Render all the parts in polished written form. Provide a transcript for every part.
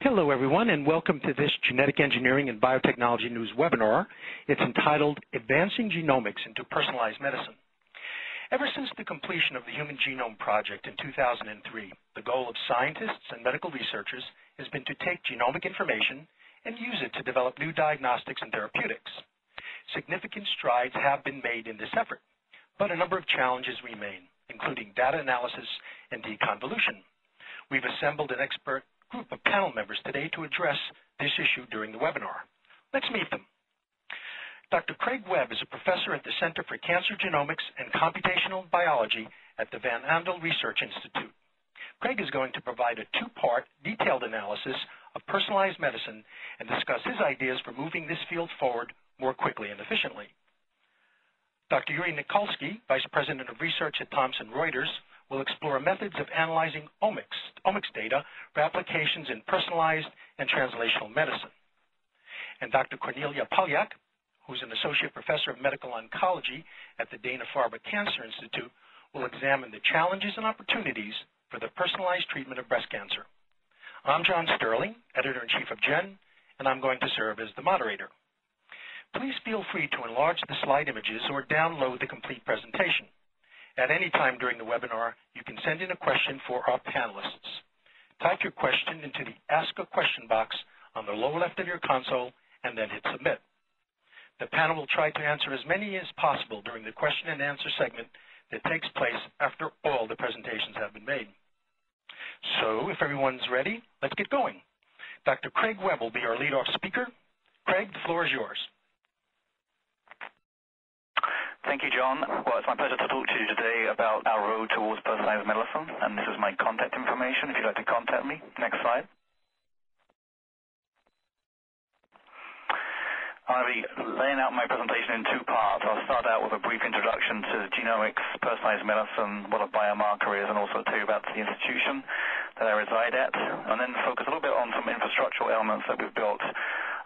Hello, everyone, and welcome to this Genetic Engineering and Biotechnology News webinar. It's entitled Advancing Genomics into Personalized Medicine. Ever since the completion of the Human Genome Project in 2003, the goal of scientists and medical researchers has been to take genomic information and use it to develop new diagnostics and therapeutics. Significant strides have been made in this effort, but a number of challenges remain, including data analysis and deconvolution. We've assembled an expert group of panel members today to address this issue during the webinar. Let's meet them. Dr. Craig Webb is a professor at the Center for Cancer Genomics and Computational Biology at the Van Andel Research Institute. Craig is going to provide a two-part detailed analysis of personalized medicine and discuss his ideas for moving this field forward more quickly and efficiently. Dr. Yuri Nikolsky, Vice President of Research at Thomson Reuters, will explore methods of analyzing Omix data for applications in personalized and translational medicine. And Dr. Cornelia Polyak, who's an Associate Professor of Medical Oncology at the Dana-Farber Cancer Institute, will examine the challenges and opportunities for the personalized treatment of breast cancer. I'm John Sterling, Editor-in-Chief of GEN, and I'm going to serve as the moderator. Please feel free to enlarge the slide images or download the complete presentation. At any time during the webinar, you can send in a question for our panelists. Type your question into the Ask a Question box on the lower left of your console and then hit Submit. The panel will try to answer as many as possible during the question and answer segment that takes place after all the presentations have been made. So, if everyone's ready, let's get going. Dr. Craig Webb will be our lead-off speaker. Craig, the floor is yours. Thank you, John. Well, it's my pleasure to talk to you today about our road towards personalized medicine, and this is my contact information if you'd like to contact me. Next slide. I'm going to be laying out my presentation in two parts. I'll start out with a brief introduction to genomics, personalized medicine, what a biomarker is, and also tell you about the institution that I reside at, and then focus a little bit on some infrastructural elements that we've built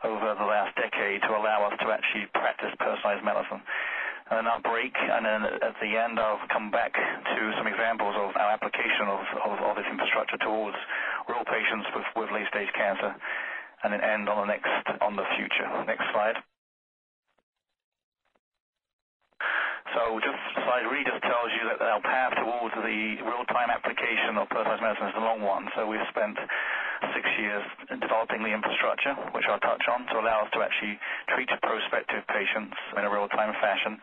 over the last decade to allow us to actually practice personalized medicine. And then I'll break, and then at the end I'll come back to some examples of our application of this infrastructure towards real patients with late-stage cancer, and then end on the future. Next slide. So this slide really just tells you that our path towards the real-time application of personalized medicine is a long one. So we've spent 6 years developing the infrastructure, which I'll touch on, to allow us to actually treat prospective patients in a real-time fashion.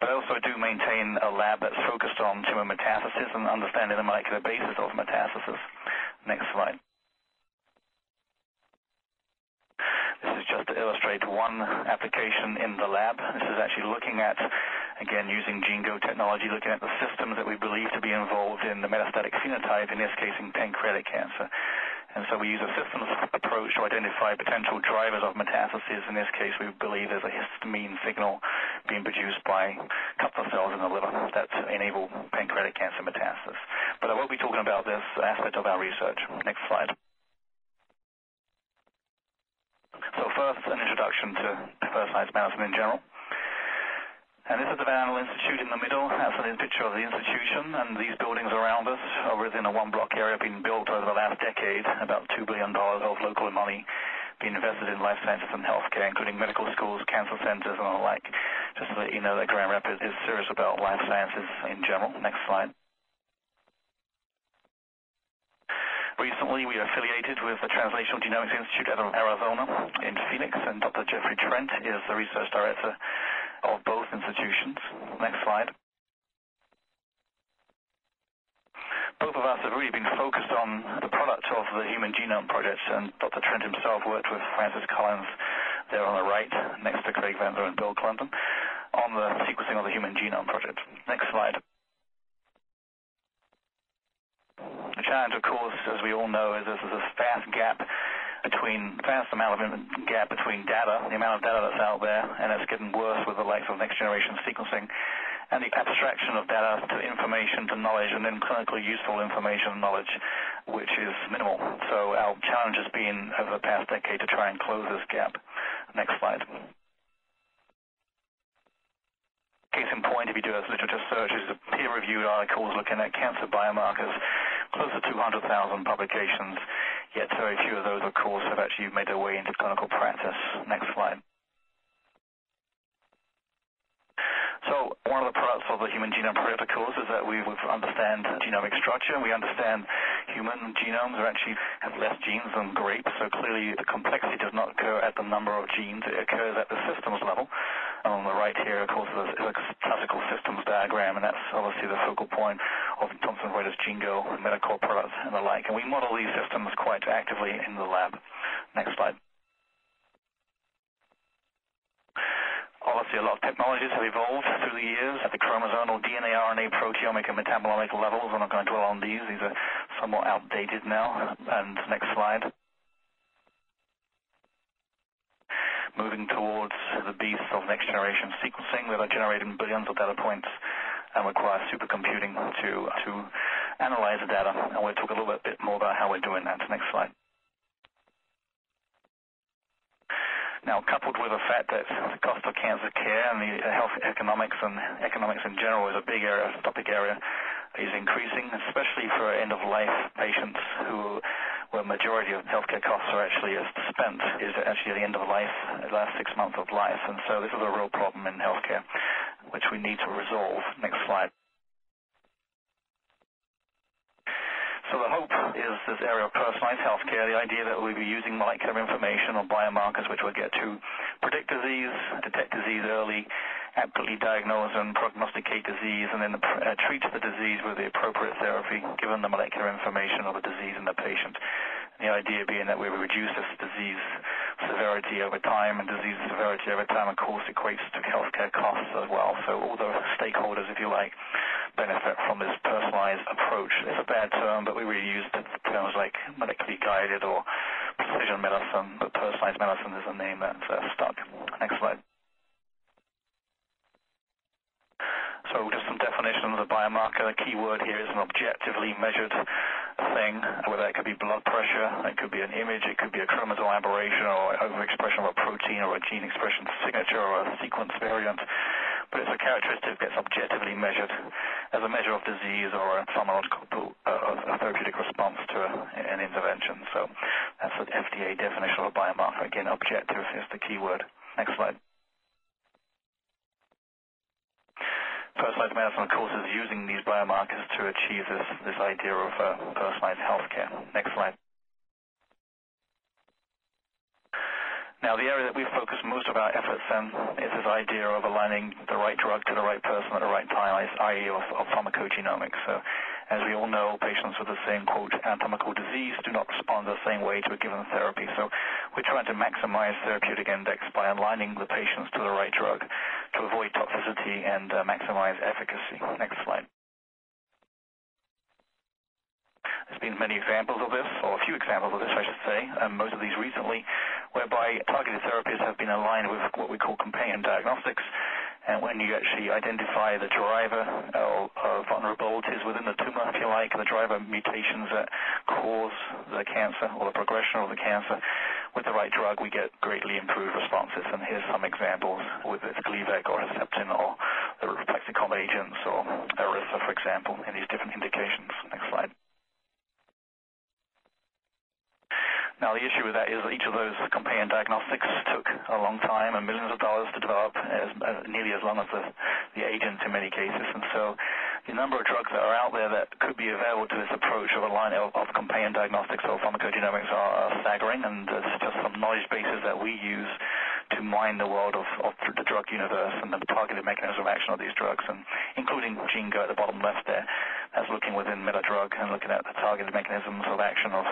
But I also do maintain a lab that's focused on tumor metastasis and understanding the molecular basis of metastasis. Next slide. This is just to illustrate one application in the lab. This is actually looking at, again, using GeneGo technology, looking at the systems that we believe to be involved in the metastatic phenotype, in this case in pancreatic cancer. And so we use a systems approach to identify potential drivers of metastases. In this case, we believe there's a histamine signal being produced by Kupffer cells in the liver that enable pancreatic cancer metastasis. But I won't be talking about this aspect of our research. Next slide. So first, an introduction to personalized medicine in general. And this is the Van Andel Institute in the middle. That's a picture of the institution, and these buildings around us are within a one-block area being built over the last decade, about $2 billion of local money being invested in life sciences and healthcare, including medical schools, cancer centers, and the like. Just to let you know that Grand Rapids is serious about life sciences in general. Next slide. Recently, we are affiliated with the Translational Genomics Institute out of Arizona in Phoenix, and Dr. Jeffrey Trent is the research director of both institutions. Next slide. Both of us have really been focused on the product of the Human Genome Project, and Dr. Trent himself worked with Francis Collins there on the right, next to Craig Van Der and Bill Clinton, on the sequencing of the Human Genome Project. Next slide. The challenge, of course, as we all know, is there's this vast amount of gap between data, the amount of data that's out there, and it's getting worse with the likes of next-generation sequencing, and the abstraction of data to information, to knowledge, and then clinically useful information and knowledge, which is minimal. So our challenge has been, over the past decade, to try and close this gap. Next slide. Case in point, if you do a literature search, is a peer-reviewed articles looking at cancer biomarkers, close to 200,000 publications yet very few of those, of course, have actually made their way into clinical practice. Next slide. So one of the products of the Human Genome Project, of course, is that we understand genomic structure. We understand human genomes actually have less genes than grapes, so clearly the complexity does not occur at the number of genes. It occurs at the systems level. And on the right here, of course, is a classical systems diagram, and that's obviously the focal point of Thomson Reuters GeneGo, Medical products, and the like. And we model these systems quite actively in the lab. Next slide. Obviously, a lot of technologies have evolved through the years at the chromosomal, DNA, RNA, proteomic, and metabolomic levels. I'm not going to dwell on these. These are somewhat outdated now. And next slide. Moving towards the beasts of next-generation sequencing that are generating billions of data points and require supercomputing to analyze the data. And we'll talk a little bit more about how we're doing that. Next slide. Now, coupled with the fact that the cost of cancer care and the health economics and economics in general is a big area, a topic area, is increasing, especially for end-of-life patients where majority of healthcare costs are actually spent is actually at the end of life, the last 6 months of life. And so this is a real problem in healthcare, which we need to resolve. Next slide. So the hope is this area of personalized healthcare, the idea that we'll be using molecular information or biomarkers, which we'll get to predict disease, detect disease early, accurately diagnose and prognosticate disease, and then treat the disease with the appropriate therapy, given the molecular information of the disease in the patient. The idea being that we will reduce this disease severity over time, and disease severity over time, of course, equates to healthcare costs as well. So all the stakeholders, if you like, benefit from this personalized approach. It's a bad term, but we really use terms like molecularly guided or precision medicine, but personalized medicine is a name that's stuck. Next slide. So just some definitions of biomarker. The key word here is an objectively measured thing, whether it could be blood pressure, it could be an image, it could be a chromosomal aberration or overexpression of a protein or a gene expression signature or a sequence variant. But it's a characteristic that's objectively measured as a measure of disease or a pharmacological a therapeutic response to an intervention. So that's the FDA definition of a biomarker. Again, objective is the key word. Next slide. Personalized medicine, of course, is using these biomarkers to achieve this idea of personalized healthcare. Next slide. Now, the area that we focus most of our efforts in is this idea of aligning the right drug to the right person at the right time, i.e. of pharmacogenomics. So, as we all know, patients with the same, quote, anatomical disease do not respond the same way to a given therapy. So we're trying to maximize therapeutic index by aligning the patients to the right drug to avoid toxicity and maximize efficacy. Next slide. There's been many examples of this, or a few examples of this, I should say, and most of these recently, whereby targeted therapies have been aligned with what we call companion diagnostics. And when you actually identify the driver of vulnerabilities within the tumor, if you like, the driver mutations that cause the cancer or the progression of the cancer, with the right drug, we get greatly improved responses. And here's some examples with Gleevec or Herceptin or the Plexicom agents or Arisa, for example, in these different indications. Next slide. Now, the issue with that is that each of those companion diagnostics took a long time and millions of dollars to develop, nearly as long as the agents in many cases. And so the number of drugs that are out there that could be available to this approach of a line of companion diagnostics or pharmacogenomics are staggering, and there's just some knowledge bases that we use to mine the world of the drug universe and the targeted mechanism of action of these drugs, and including GeneGo at the bottom left there. That's looking within MetaDrug and looking at the targeted mechanisms of action of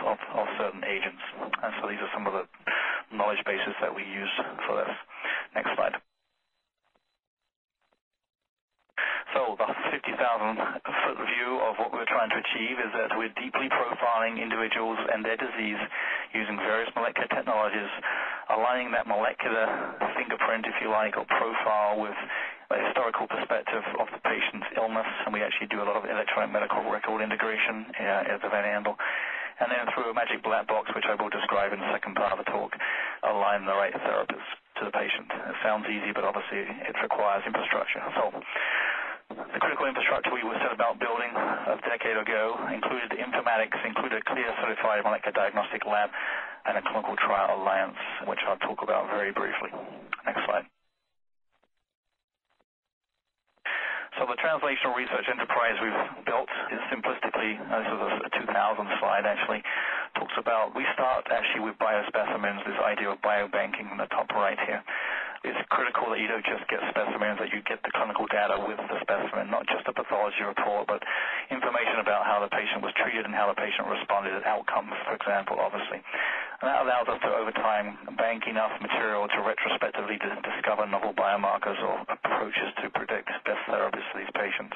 certain agents. And so these are some of the knowledge bases that we use for this. Next slide. So the 50,000-foot view of what we're trying to achieve is that we're deeply profiling individuals and their disease using various molecular technologies, aligning that molecular fingerprint, if you like, or profile with a historical perspective of the patient's illness, and we actually do a lot of electronic medical record integration at the Van Andel. And then through a magic black box, which I will describe in the second part of the talk, align the right therapies to the patient. It sounds easy, but obviously it requires infrastructure. So The critical infrastructure we set about building a decade ago included informatics, included a clear certified molecular diagnostic lab, and a clinical trial alliance, which I'll talk about very briefly. Next slide. So the translational research enterprise we've built is simplistically, this is a 2000 slide actually, talks about, we start actually with biospecimens, this idea of biobanking in the top right here. It's critical that you don't just get specimens, that you get the clinical data with the specimen, not just a pathology report, but information about how the patient was treated and how the patient responded at outcomes, for example, obviously. And that allows us to, over time, bank enough material to retrospectively discover novel biomarkers or approaches to predict best therapies for these patients,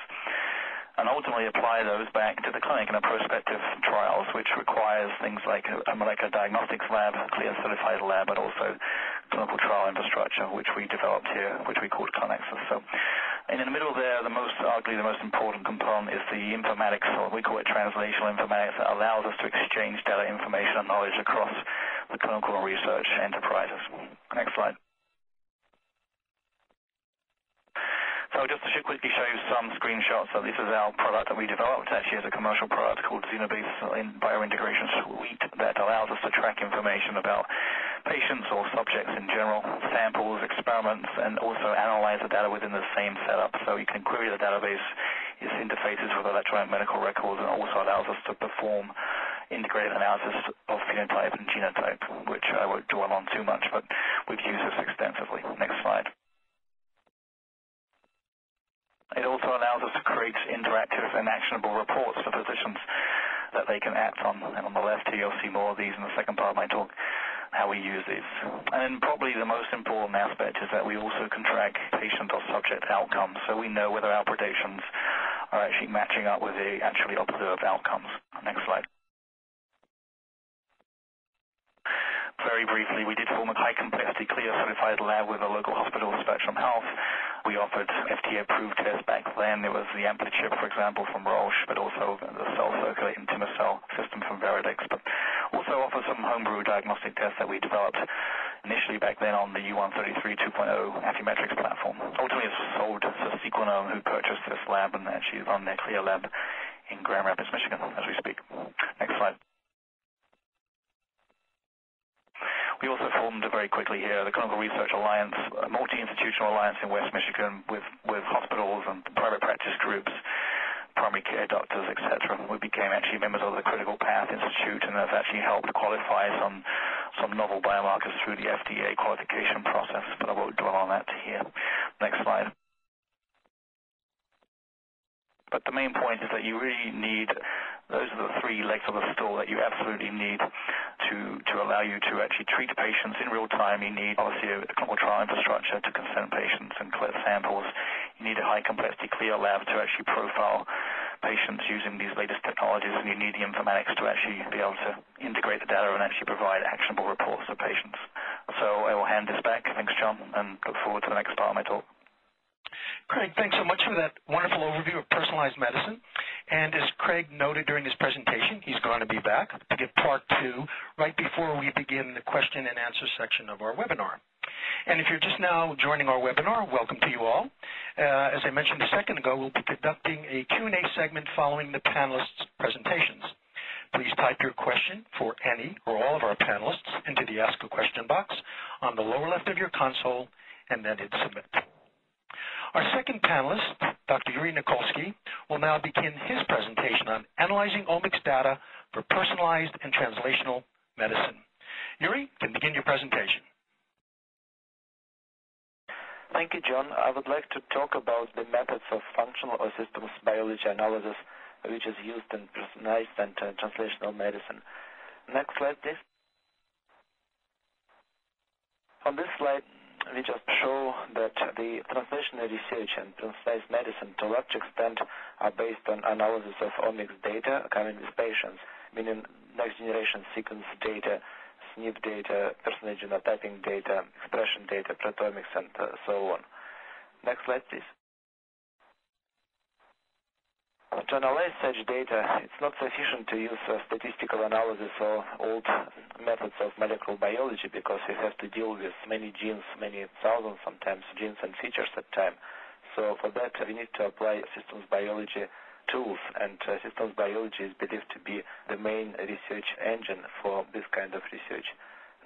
and ultimately apply those back to the clinic in a prospective trials, which requires things like a molecular diagnostics lab, a clear certified lab, but also clinical trial infrastructure, which we developed here, which we called Connexus. So, and in the middle there, arguably the most important component is the informatics, or we call it translational informatics, that allows us to exchange data, information, and knowledge across the clinical and research enterprises. Next slide. So just to quickly show you some screenshots. So this is our product that we developed, actually as a commercial product called Xenobase Biointegration Suite, that allows us to track information about patients or subjects in general, samples, experiments, and also analyze the data within the same setup. So you can query the database, its interfaces with electronic medical records, and also allows us to perform integrated analysis of phenotype and genotype, which I won't dwell on too much, but we've used this extensively. Next slide. It also allows us to create interactive and actionable reports for physicians that they can act on. And on the left here, you'll see more of these in the second part of my talk, how we use these. And then probably the most important aspect is that we also can track patient or subject outcomes, so we know whether our predictions are actually matching up with the actually observed outcomes. Next slide. Very briefly, we did form a high-complexity, clear certified lab with a local hospital, Spectrum Health. We offered FDA-approved tests back then. There was the AmpliChip, for example, from Roche, but also the cell-circulating tumor cell system from Veridix, but also offer some homebrew diagnostic tests that we developed initially back then on the U133 2.0 Affymetrix platform. Ultimately, it was sold to Sequenome, who purchased this lab and actually run their CLIA lab in Grand Rapids, Michigan, as we speak. Next slide. We also formed very quickly here the Clinical Research Alliance, a multi-institutional alliance in West Michigan with hospitals and private practice groups, primary care doctors, etc. We became actually members of the Critical Path Institute, and have actually helped qualify some novel biomarkers through the FDA qualification process, but I won't dwell on that here. Next slide. But the main point is that you really need, those are the three legs of the stool that you absolutely need to allow you to actually treat patients in real time. You need, obviously, a clinical trial infrastructure to consent patients and collect samples. You need a high-complexity CLIA lab to actually profile patients using these latest technologies, and you need the informatics to actually be able to integrate the data and actually provide actionable reports to patients. So I will hand this back. Thanks, John, and look forward to the next part of my talk. Craig, thanks so much for that wonderful overview of personalized medicine. And as Craig noted during his presentation, he's going to be back to give part 2 right before we begin the question and answer section of our webinar. And if you're just now joining our webinar, welcome to you all. As I mentioned a second ago, we'll be conducting a Q&A segment following the panelists' presentations. Please type your question for any or all of our panelists into the Ask a Question box on the lower left of your console, and then hit Submit. Our second panelist, Dr. Yuri Nikolsky, will now begin his presentation on analyzing omics data for personalized and translational medicine. Yuri, you can begin your presentation. Thank you, John. I would like to talk about the methods of functional or systems biology analysis, which is used in personalized and translational medicine. Next slide, please. On this slide, we just show that the translational research and personalized medicine to a large extent are based on analysis of omics data coming with patients, meaning next-generation sequence data, SNP data, personal genotyping data, expression data, proteomics, and so on. Next slide, please. To analyze such data, it's not sufficient to use statistical analysis or old methods of molecular biology, because you have to deal with many genes, many thousands sometimes genes and features at a time. So for that, we need to apply systems biology tools, and systems biology is believed to be the main research engine for this kind of research.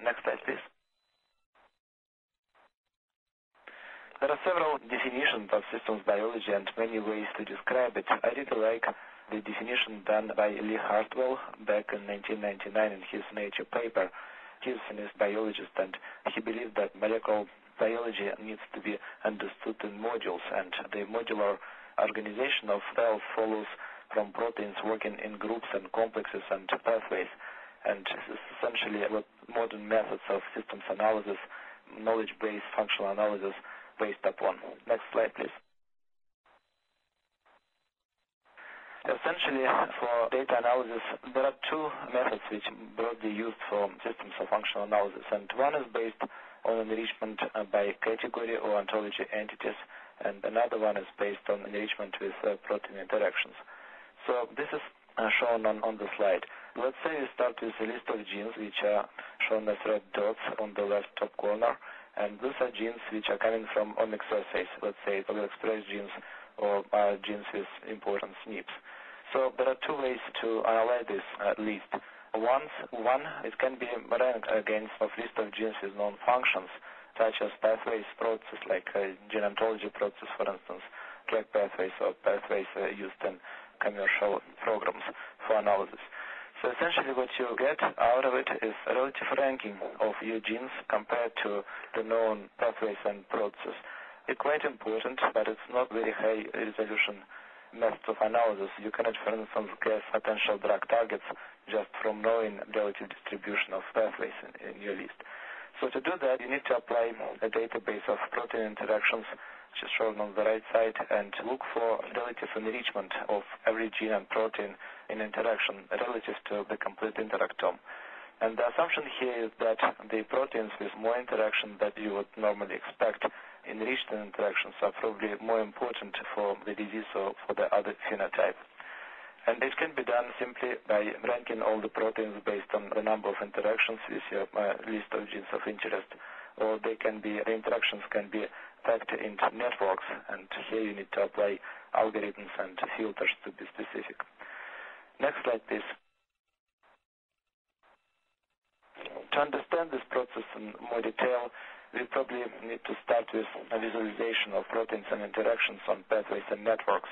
Next slide, please. There are several definitions of systems biology and many ways to describe it. I really like the definition done by Lee Hartwell back in 1999 in his Nature paper. He's a biologist, and he believed that molecular biology needs to be understood in modules, and the modular organization of cells follows from proteins working in groups and complexes and pathways. And this is essentially what modern methods of systems analysis, knowledge-based functional analysis, based upon. Next slide, please. Essentially, for data analysis, there are two methods which are broadly used for systems of functional analysis, and one is based on enrichment by category or ontology entities, and another one is based on enrichment with protein interactions. So this is shown on the slide. Let's say we start with a list of genes which are shown as red dots on the left top corner, and these are genes which are coming from Omix assays, let's say overexpressed genes or genes with important SNPs. So there are two ways to analyze this list. One, it can be ranked against a list of genes with known functions, such as pathways process, like gene ontology process, for instance, track pathways or pathways used in commercial programs for analysis. So essentially what you get out of it is a relative ranking of your genes compared to the known pathways and processes. It's quite important, but it's not very high resolution method of analysis. You cannot, for instance, guess potential drug targets just from knowing relative distribution of pathways in your list. So to do that, you need to apply a database of protein interactions, which is shown on the right side, and look for relative enrichment of every gene and protein in interaction relative to the complete interactome. And the assumption here is that the proteins with more interaction that you would normally expect enriched in interactions are probably more important for the disease or for the other phenotype. And it can be done simply by ranking all the proteins based on the number of interactions with your list of genes of interest, or the interactions can be packed into networks, and here you need to apply algorithms and filters to be specific. Next slide, please. To understand this process in more detail, we probably need to start with a visualization of proteins and interactions on pathways and networks.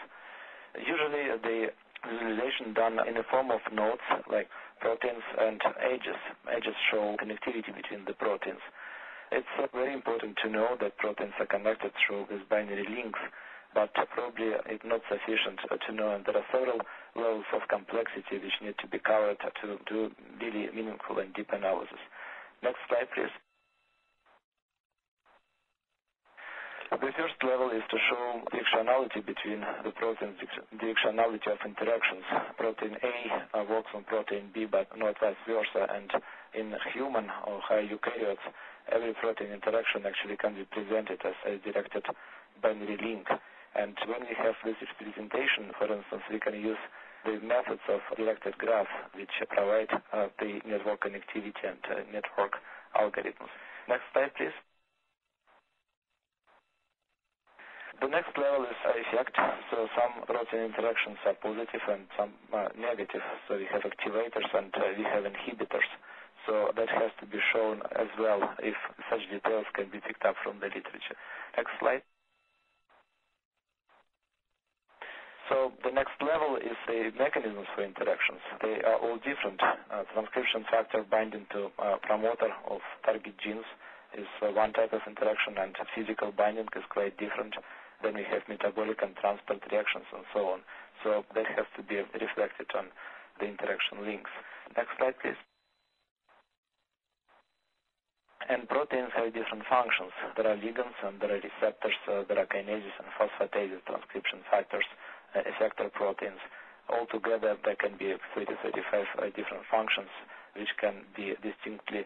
Usually the visualization done in the form of nodes like proteins and edges. Edges show connectivity between the proteins. It's very important to know that proteins are connected through these binary links, but probably it's not sufficient to know, and there are several levels of complexity which need to be covered to do really meaningful and deep analysis. Next slide, please. The first level is to show directionality between the proteins, directionality of interactions. Protein A works on protein B, but not vice versa. And in human or high eukaryotes, every protein interaction actually can be presented as a directed binary link. And when we have this representation, for instance, we can use the methods of directed graph, which provide the network connectivity and network algorithms. Next slide, please. The next level is effect. So some protein interactions are positive and some negative. So we have activators and we have inhibitors. So that has to be shown as well if such details can be picked up from the literature. Next slide. So the next level is the mechanisms for interactions. They are all different. Transcription factor binding to promoter of target genes is one type of interaction, and physical binding is quite different. Then we have metabolic and transport reactions and so on. So that has to be reflected on the interaction links. Next slide, please. And proteins have different functions. There are ligands and there are receptors, there are kinases and phosphatases, transcription factors, effector proteins. Altogether, there can be 30-35 different functions which can be distinctly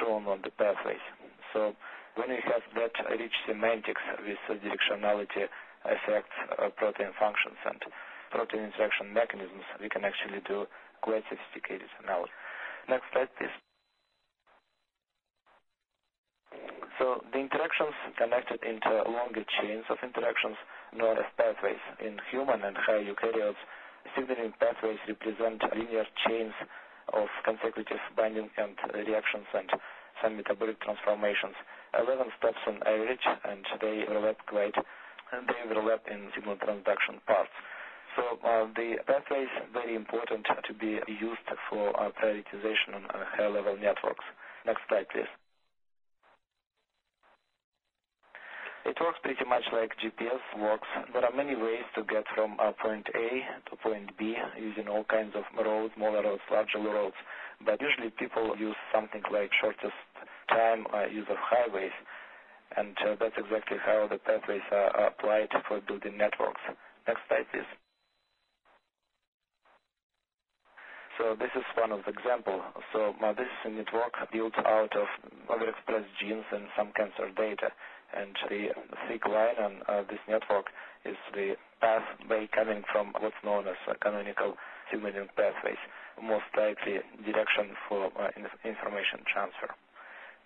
shown on the pathways. So when we have that rich semantics with directionality, effects, protein functions, and protein interaction mechanisms, we can actually do quite sophisticated analysis. Next slide, please. So the interactions connected into longer chains of interactions known as pathways. In human and higher eukaryotes, signaling pathways represent linear chains of consecutive binding and reactions and some metabolic transformations. 11 steps on average, and they overlap in signal transduction parts. So the pathway is very important to be used for prioritization on high-level networks. Next slide, please. It works pretty much like GPS works. There are many ways to get from point A to point B using all kinds of roads, smaller roads, larger roads. But usually people use something like shortest time use of highways. And that's exactly how the pathways are applied for building networks. Next slide, please. So this is one of the examples. So this is a network built out of overexpressed genes and some cancer data. And the thick line on this network is the pathway coming from what's known as canonical signaling pathways, most likely direction for information transfer.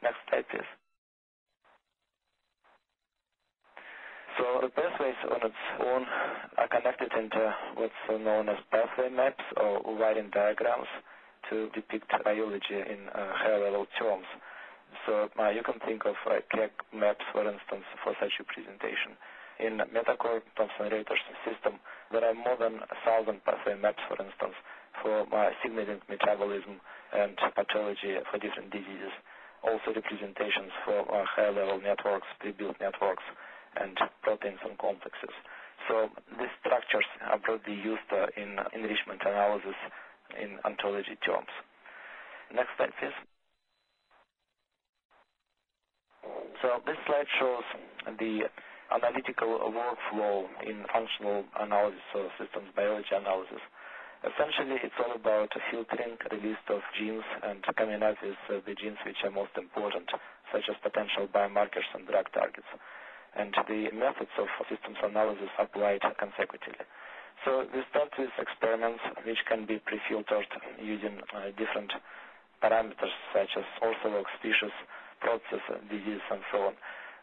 Next slide, please. So the pathways on its own are connected into what's known as pathway maps or wiring diagrams to depict biology in high-level terms. So you can think of CAG maps, for instance, for such a presentation. In Metacore Thomson Reuters system, there are more than 1,000 pathway maps, for instance, for signaling metabolism and pathology for different diseases. Also representations for high-level networks, pre-built networks, and proteins and complexes. So these structures are broadly used in enrichment analysis in ontology terms. Next slide, please. So this slide shows the analytical workflow in functional analysis or systems biology analysis. Essentially, it's all about filtering the list of genes and coming up with the genes which are most important, such as potential biomarkers and drug targets. And the methods of systems analysis applied consecutively. So we start with experiments which can be pre-filtered using different parameters such as ortholog, species, process, disease, and so on.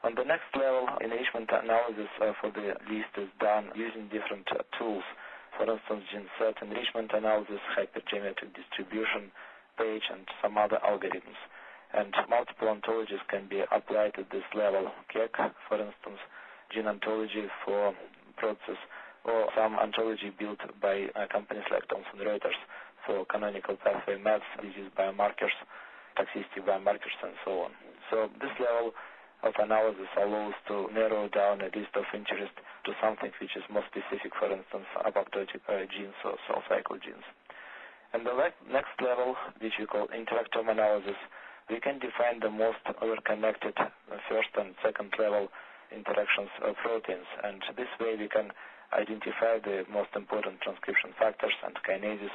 On the next level, enrichment analysis for the list is done using different tools. For instance, gene set enrichment analysis, hypergeometric distribution, page, and some other algorithms. And multiple ontologies can be applied at this level. CAG, for instance, gene ontology for process, or some ontology built by companies like Thomson Reuters for canonical pathway maps, disease biomarkers, toxicity biomarkers, and so on. So this level of analysis allows to narrow down a list of interest to something which is more specific, for instance, apoptotic genes or cell cycle genes. And the next level, which we call interactome analysis, we can define the most overconnected first and second level interactions of proteins, and this way we can identify the most important transcription factors and kinases,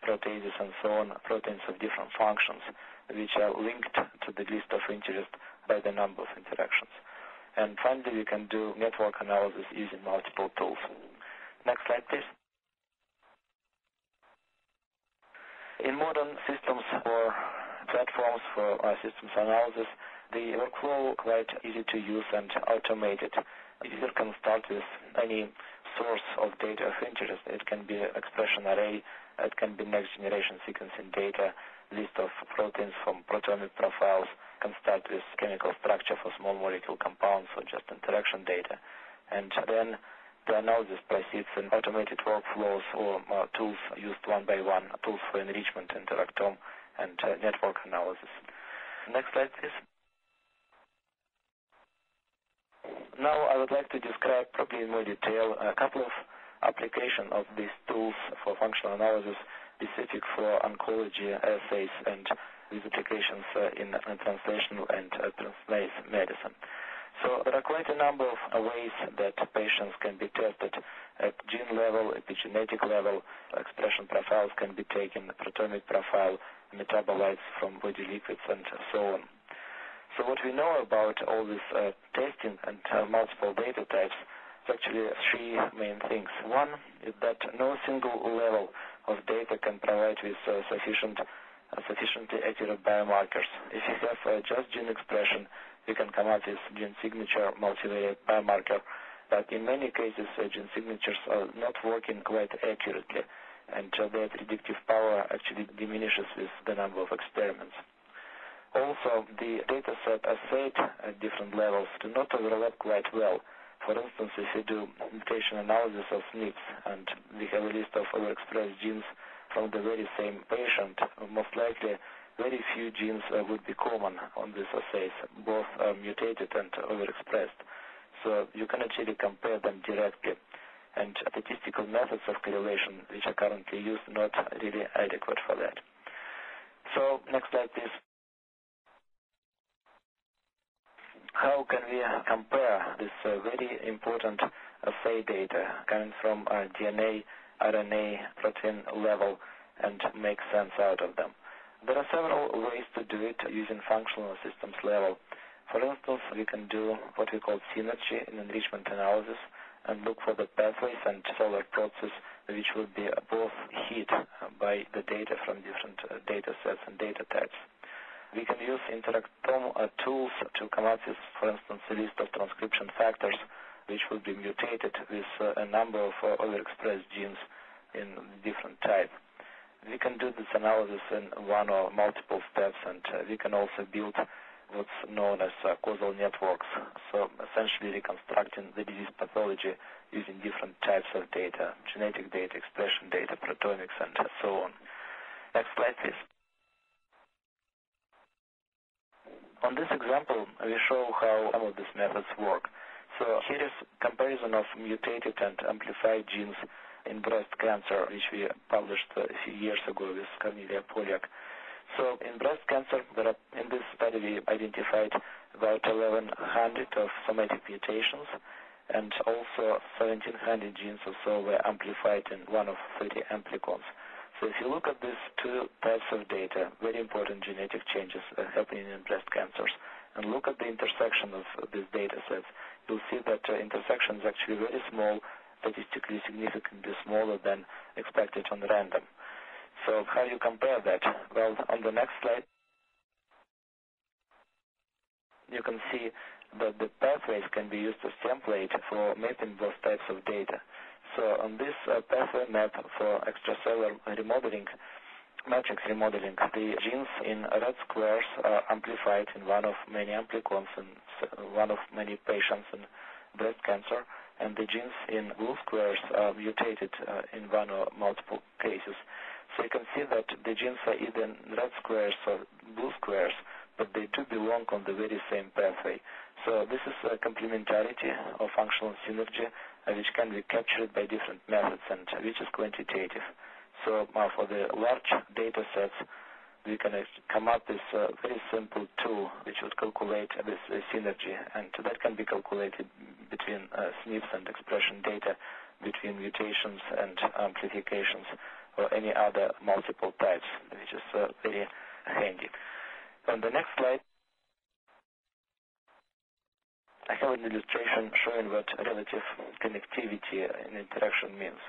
proteases, and so on, proteins of different functions, which are linked to the list of interest by the number of interactions. And finally, we can do network analysis using multiple tools. Next slide, please. In modern systems or platforms for systems analysis, the workflow is quite easy to use and automated. The user can start with any source of data of interest. It can be expression array, it can be next generation sequencing data, list of proteins from proteomic profiles, can start with chemical structure for small molecule compounds or just interaction data. And then the analysis proceeds in automated workflows or tools used one by one, tools for enrichment, interactome, and network analysis. Next slide, please. Now I would like to describe probably in more detail a couple of applications of these tools for functional analysis specific for oncology assays and these applications in translational and personalized medicine. So there are quite a number of ways that patients can be tested at gene level, epigenetic level. Expression profiles can be taken, proteomic profile, metabolites from body liquids, and so on. So what we know about all this testing and multiple data types is actually three main things. One is that no single level of data can provide with sufficiently accurate biomarkers. If you have just gene expression, you can come up with gene signature, multivariate biomarker, But in many cases, gene signatures are not working quite accurately, and their predictive power actually diminishes with the number of experiments. Also, the data set assayed at different levels do not overlap quite well. For instance, if you do mutation analysis of SNPs and we have a list of overexpressed genes from the very same patient, most likely very few genes would be common on these assays, both mutated and overexpressed. So you cannot really compare them directly. And statistical methods of correlation, which are currently used, not really adequate for that. So next slide, please. How can we compare this very important assay data coming from DNA, RNA, protein level and make sense out of them? There are several ways to do it using functional systems level. For instance, we can do what we call synergy in enrichment analysis and look for the pathways and cellular process which will be both hit by the data from different data sets and data types. We can use interactome tools to come up with, for instance, a list of transcription factors which will be mutated with a number of overexpressed genes in different type. We can do this analysis in one or multiple steps, and we can also build what's known as causal networks, so essentially reconstructing the disease pathology using different types of data, genetic data, expression data, proteomics, and so on. Next slide, please. On this example, we show how some of these methods work. So here is comparison of mutated and amplified genes in breast cancer, which we published a few years ago with Cornelia Polyak. So in breast cancer, in this study we identified about 1,100 of somatic mutations, and also 1,700 genes or so were amplified in one of 30 amplicons. So if you look at these two types of data, very important genetic changes happening in breast cancers, and look at the intersection of these data sets, you'll see that intersection is actually very small, statistically significantly smaller than expected on random. So how do you compare that? Well, on the next slide, you can see that the pathways can be used as template for mapping both types of data. So on this pathway map for extracellular remodeling, matrix remodeling, the genes in red squares are amplified in one of many amplicons in one of many patients in breast cancer, and the genes in blue squares are mutated in one or multiple cases. So you can see that the genes are either in red squares or blue squares, but they do belong on the very same pathway. So this is a complementarity of functional synergy, which can be captured by different methods and which is quantitative. So for the large data sets, we can come up with a very simple tool which would calculate this synergy, and that can be calculated between SNPs and expression data, between mutations and amplifications, or any other multiple types, which is very handy. On the next slide, I have an illustration showing what relative connectivity in interaction means.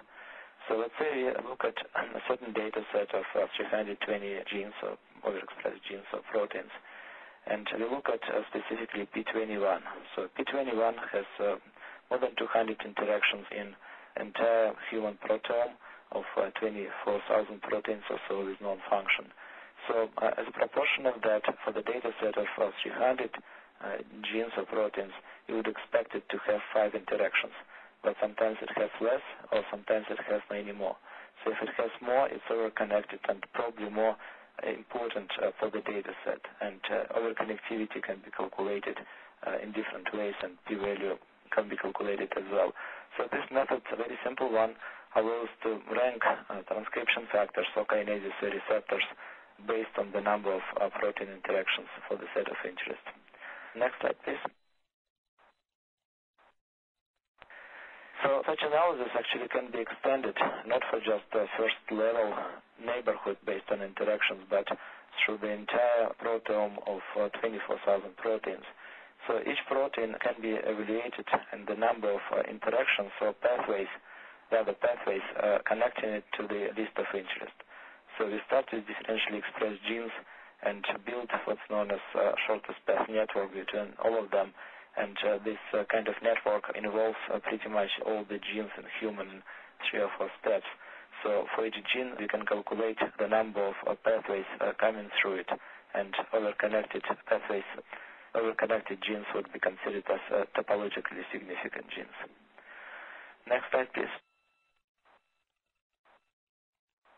So let's say we look at a certain data set of 320 genes or overexpressed genes or proteins, and we look at specifically P21. So P21 has more than 200 interactions in entire human proteome of 24,000 proteins or so with known function. So as a proportion of that, for the data set of 300 genes or proteins, you would expect it to have 5 interactions. But sometimes it has less, or sometimes it has many more. So if it has more, it's over-connected and probably more important for the data set. And over-connectivity can be calculated in different ways, and p-value can be calculated as well. So this method, a very simple one, allows to rank transcription factors or kinases or receptors based on the number of protein interactions for the set of interest. Next slide, please. So such analysis actually can be extended not for just the first level neighborhood based on interactions, but through the entire proteome of 24,000 proteins. So each protein can be evaluated and the number of interactions or pathways, connecting it to the list of interest. So we start with differentially expressed genes and build what's known as shortest path network between all of them, And this kind of network involves pretty much all the genes in human 3 or 4 steps. So for each gene, we can calculate the number of pathways coming through it, and overconnected pathways, overconnected genes would be considered as topologically significant genes. Next slide, please.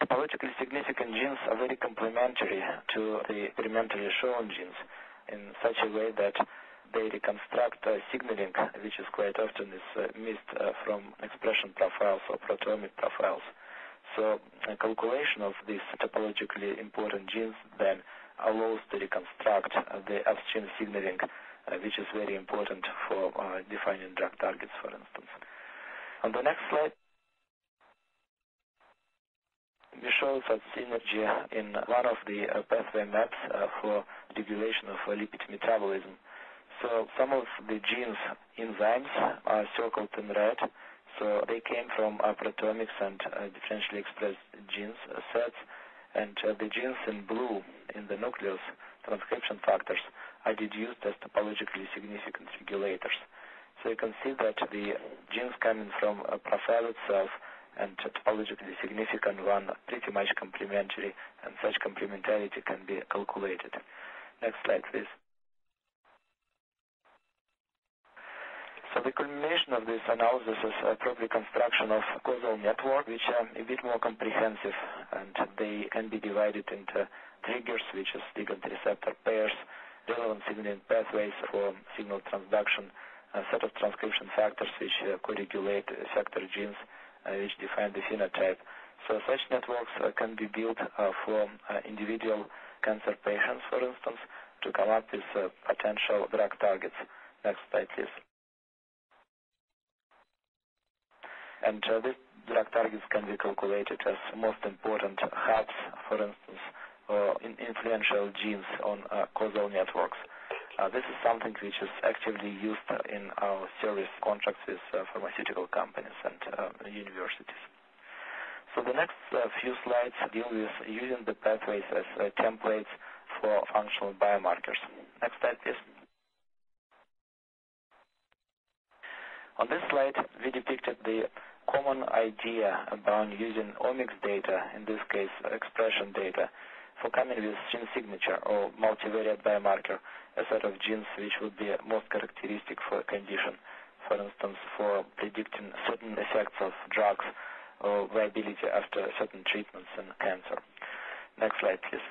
Topologically significant genes are very complementary to the experimentally shown genes in such a way that they reconstruct signaling, which is quite often missed from expression profiles or proteomic profiles. So a calculation of these topologically important genes then allows to reconstruct the upstream signaling, which is very important for defining drug targets, for instance. On the next slide, we show that synergy in one of the pathway maps for regulation of lipid metabolism. So some of the genes, enzymes, are circled in red. So they came from proteomics and differentially expressed genes sets. And the genes in blue in the nucleus, transcription factors, are deduced as topologically significant regulators. So you can see that the genes coming from a profile itself and topologically significant one are pretty much complementary, and such complementarity can be calculated. Next slide, please. So the culmination of this analysis is a proper construction of causal network, which are a bit more comprehensive, and they can be divided into triggers, which is ligand receptor pairs, relevant signaling pathways for signal transduction, a set of transcription factors which co-regulate effector genes, which define the phenotype. So such networks can be built for individual cancer patients, for instance, to come up with potential drug targets. Next slide, please. And these drug targets can be calculated as most important hubs, for instance, or influential genes on causal networks. This is something which is actively used in our service contracts with pharmaceutical companies and universities. So the next few slides deal with using the pathways as templates for functional biomarkers. Next slide, please. On this slide, we depicted the common idea about using omics data, in this case expression data, for coming with gene signature or multivariate biomarker, a set of genes which would be most characteristic for a condition, for instance, for predicting certain effects of drugs or viability after certain treatments in cancer. Next slide, please.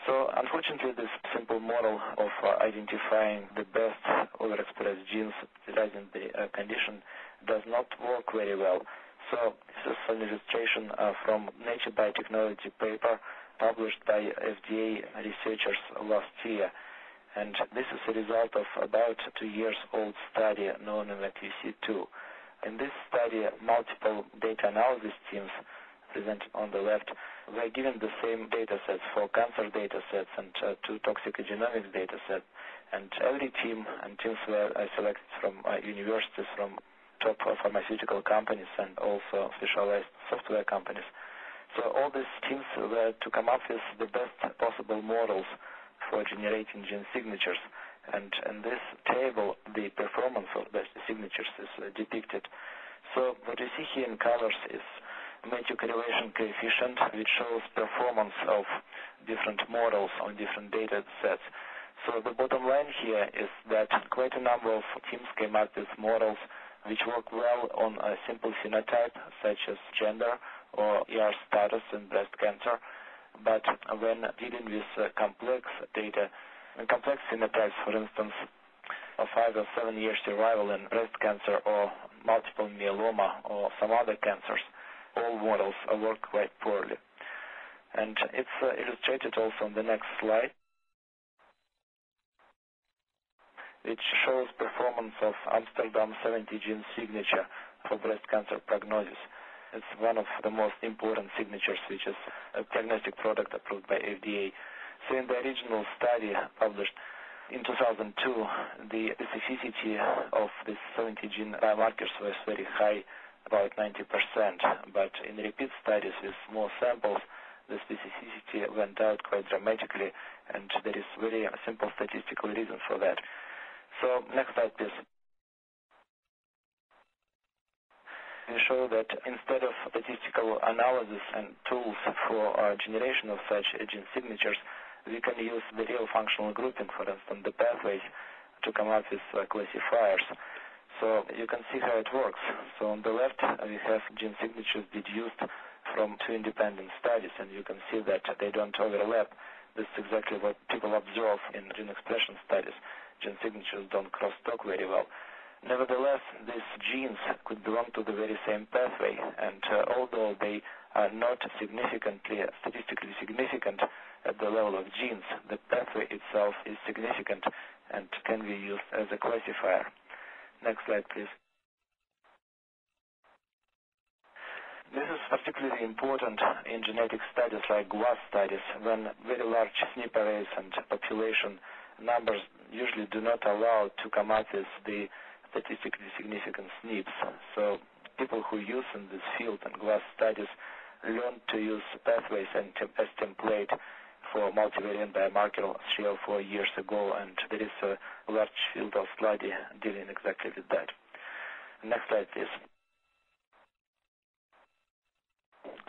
So unfortunately, this simple model of identifying the best overexpressed genes deriving the condition does not work very well. So this is an illustration from Nature Biotechnology paper published by FDA researchers last year. And this is a result of about 2 years old study known as QC2. In this study, multiple data analysis teams presented on the left were given the same data sets for cancer data sets and 2 toxicogenomics data sets. And every team and teams were selected from universities, from top pharmaceutical companies and also specialized software companies. So all these teams were to come up with the best possible models for generating gene signatures. And in this table, the performance of the signatures is depicted. So what you see here in colors is Matthew correlation coefficient, which shows performance of different models on different data sets. So the bottom line here is that quite a number of teams came up with models which work well on a simple phenotype, such as gender or ER status in breast cancer. But when dealing with complex data, complex phenotypes, for instance, of 5 or 7 year survival in breast cancer or multiple myeloma or some other cancers, all models work quite poorly. And it's illustrated also on the next slide, which shows performance of Amsterdam 70 gene signature for breast cancer prognosis. It's one of the most important signatures, which is a diagnostic product approved by FDA. So in the original study published in 2002, the specificity of these 70 gene biomarkers was very high, about 90%. But in repeat studies with more samples, the specificity went out quite dramatically, and there is very simple statistical reason for that. So next slide, please. We show that instead of statistical analysis and tools for generation of such gene signatures, we can use the real functional grouping, for instance, the pathways, to come up with classifiers. So you can see how it works. So on the left, we have gene signatures deduced from two independent studies, and you can see that they don't overlap. This is exactly what people observe in gene expression studies. Gene signatures don't crosstalk very well. Nevertheless, these genes could belong to the very same pathway, and although they are not statistically significant at the level of genes, the pathway itself is significant and can be used as a classifier. Next slide, please. This is particularly important in genetic studies like GWAS studies, when very large SNP arrays and population numbers usually do not allow to come up with the statistically significant SNPs. So people who use in this field and GWAS studies learn to use pathways as template for multivariant biomarker 3 or 4 years ago, and there is a large field of study dealing exactly with that. Next slide, please.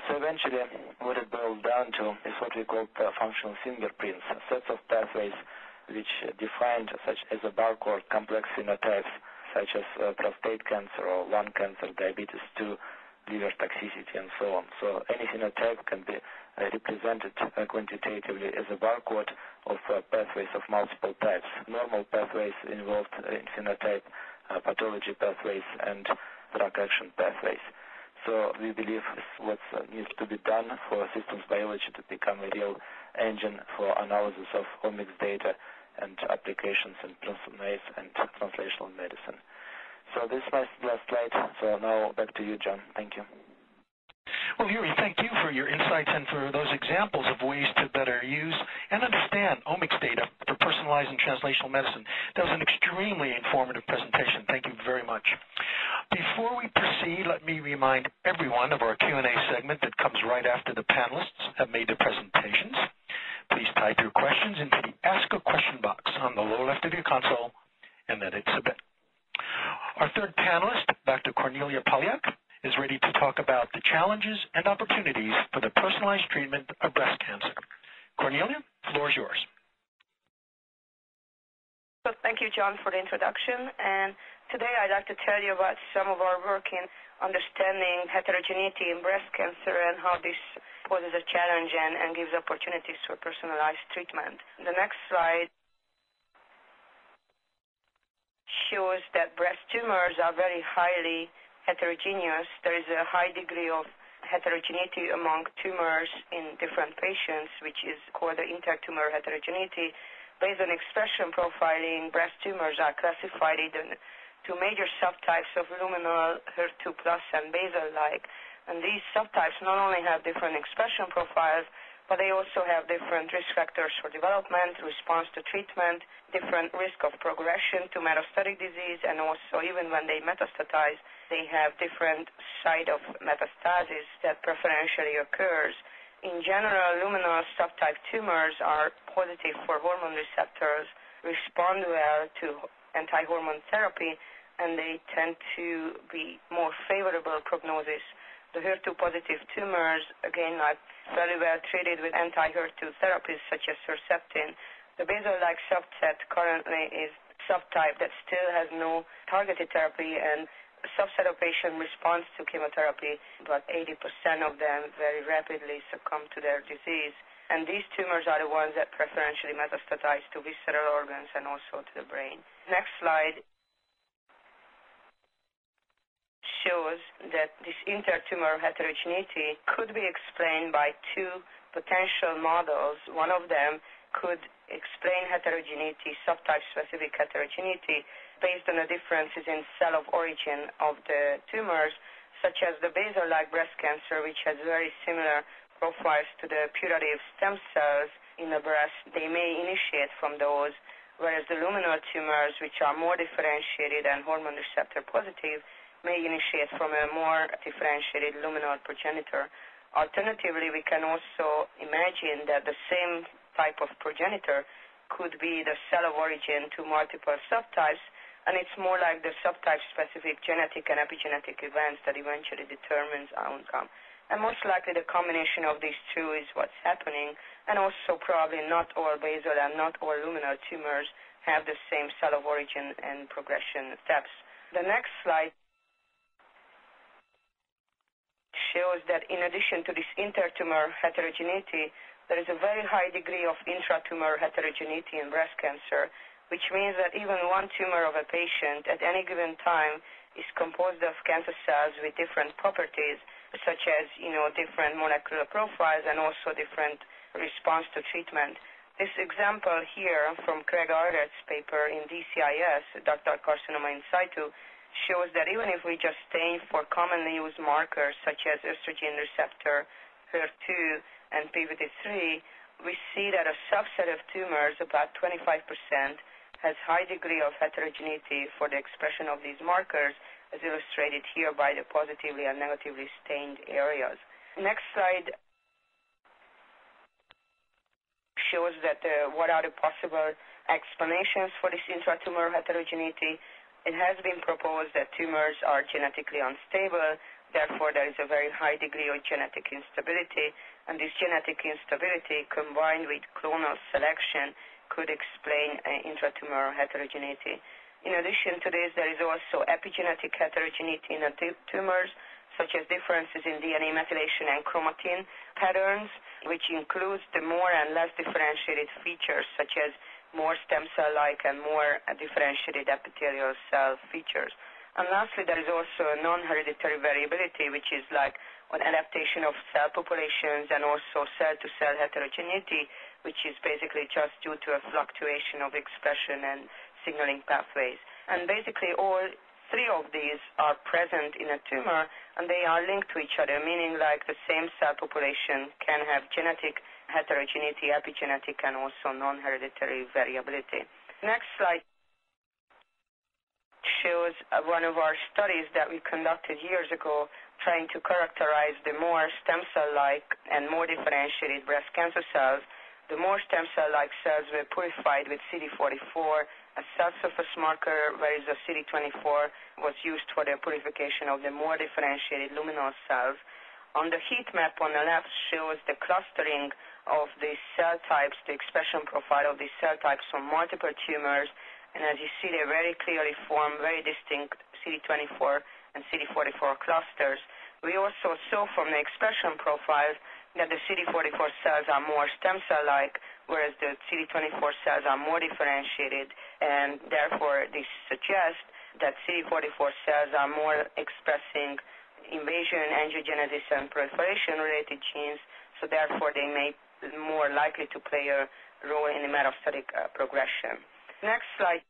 So eventually, what it boils down to is what we call functional fingerprints, sets of pathways which defined such as a barcode complex phenotypes, such as prostate cancer or lung cancer, diabetes 2, liver toxicity, and so on. So any phenotype can be represented quantitatively as a barcode of pathways of multiple types. Normal pathways involved in phenotype, pathology pathways, and drug action pathways. So we believe what needs to be done for systems biology to become a real engine for analysis of omics data and applications in personalized and translational medicine. So this is my last slide. So now back to you, John. Thank you. Well, Yuri, thank you for your insights and for those examples of ways to better use and understand omics data for personalized and translational medicine. That was an extremely informative presentation. Thank you very much. Before we proceed, let me remind everyone of our Q&A segment that comes right after the panelists have made their presentations. Please type your questions into the Ask a Question box on the lower left of your console and then hit Submit. Our third panelist, Dr. Cornelia Poliak, is ready to talk about the challenges and opportunities for the personalized treatment of breast cancer. Cornelia, the floor is yours. So thank you, John, for the introduction. And today I'd like to tell you about some of our work in understanding heterogeneity in breast cancer and how this poses a challenge and gives opportunities for personalized treatment. The next slide shows that breast tumors are very highly heterogeneous. There is a high degree of heterogeneity among tumors in different patients, which is called the intertumor heterogeneity. Based on expression profiling, breast tumors are classified into two major subtypes of luminal, HER2+, and basal-like. And these subtypes not only have different expression profiles, but they also have different risk factors for development, response to treatment, different risk of progression to metastatic disease, and also even when they metastatize, they have different site of metastasis that preferentially occurs. In general, luminal subtype tumors are positive for hormone receptors, respond well to anti-hormone therapy, and they tend to be more favorable prognosis. The HER2-positive tumors, again, are very well treated with anti-HER2 therapies such as Herceptin. The basal-like subset currently is subtype that still has no targeted therapy, and a subset of patients responds to chemotherapy, but 80% of them very rapidly succumb to their disease. And these tumors are the ones that preferentially metastatize to visceral organs and also to the brain. Next slide shows that this intertumor heterogeneity could be explained by two potential models. One of them could explain heterogeneity, subtype-specific heterogeneity, based on the differences in cell of origin of the tumors, such as the basal-like breast cancer, which has very similar profiles to the putative stem cells in the breast. They may initiate from those, whereas the luminal tumors, which are more differentiated and hormone receptor positive, may initiate from a more differentiated luminal progenitor. Alternatively, we can also imagine that the same type of progenitor could be the cell of origin to multiple subtypes, and it's more like the subtype-specific genetic and epigenetic events that eventually determines outcome. And most likely the combination of these two is what's happening, and also probably not all basal and not all luminal tumors have the same cell of origin and progression steps. The next slide shows that in addition to this intertumor heterogeneity, there is a very high degree of intratumor heterogeneity in breast cancer, which means that even one tumor of a patient at any given time is composed of cancer cells with different properties, such as, different molecular profiles and also different response to treatment. This example here from Craig Arlett's paper in DCIS, ductal carcinoma in situ, shows that even if we just stain for commonly used markers such as estrogen receptor, HER2, and PVT3, we see that a subset of tumors, about 25%, has high degree of heterogeneity for the expression of these markers, as illustrated here by the positively and negatively stained areas. Next slide shows that what are the possible explanations for this intratumor heterogeneity. It has been proposed that tumors are genetically unstable, therefore there is a very high degree of genetic instability, and this genetic instability combined with clonal selection could explain intratumor heterogeneity. In addition to this, there is also epigenetic heterogeneity in the tumors, such as differences in DNA methylation and chromatin patterns, which includes the more and less differentiated features, such as more stem cell-like and more differentiated epithelial cell features. And lastly, there is also non-hereditary variability, which is like an adaptation of cell populations and also cell-to-cell heterogeneity, which is basically just due to a fluctuation of expression and signaling pathways. And basically all three of these are present in a tumor, and they are linked to each other, meaning like the same cell population can have genetic heterogeneity, epigenetic, and also non-hereditary variability. Next slide shows one of our studies that we conducted years ago trying to characterize the more stem cell-like and more differentiated breast cancer cells. The more stem cell-like cells were purified with CD44, a cell surface marker, whereas the CD24 was used for the purification of the more differentiated luminal cells. On the heat map on the left shows the clustering of these cell types, the expression profile of these cell types on multiple tumors, and as you see, they very clearly form very distinct CD24 and CD44 clusters. We also saw from the expression profiles that the CD44 cells are more stem cell-like, whereas the CD24 cells are more differentiated, and therefore this suggests that CD44 cells are more expressing invasion, angiogenesis, and proliferation-related genes, so therefore they may be more likely to play a role in the metastatic progression. Next slide.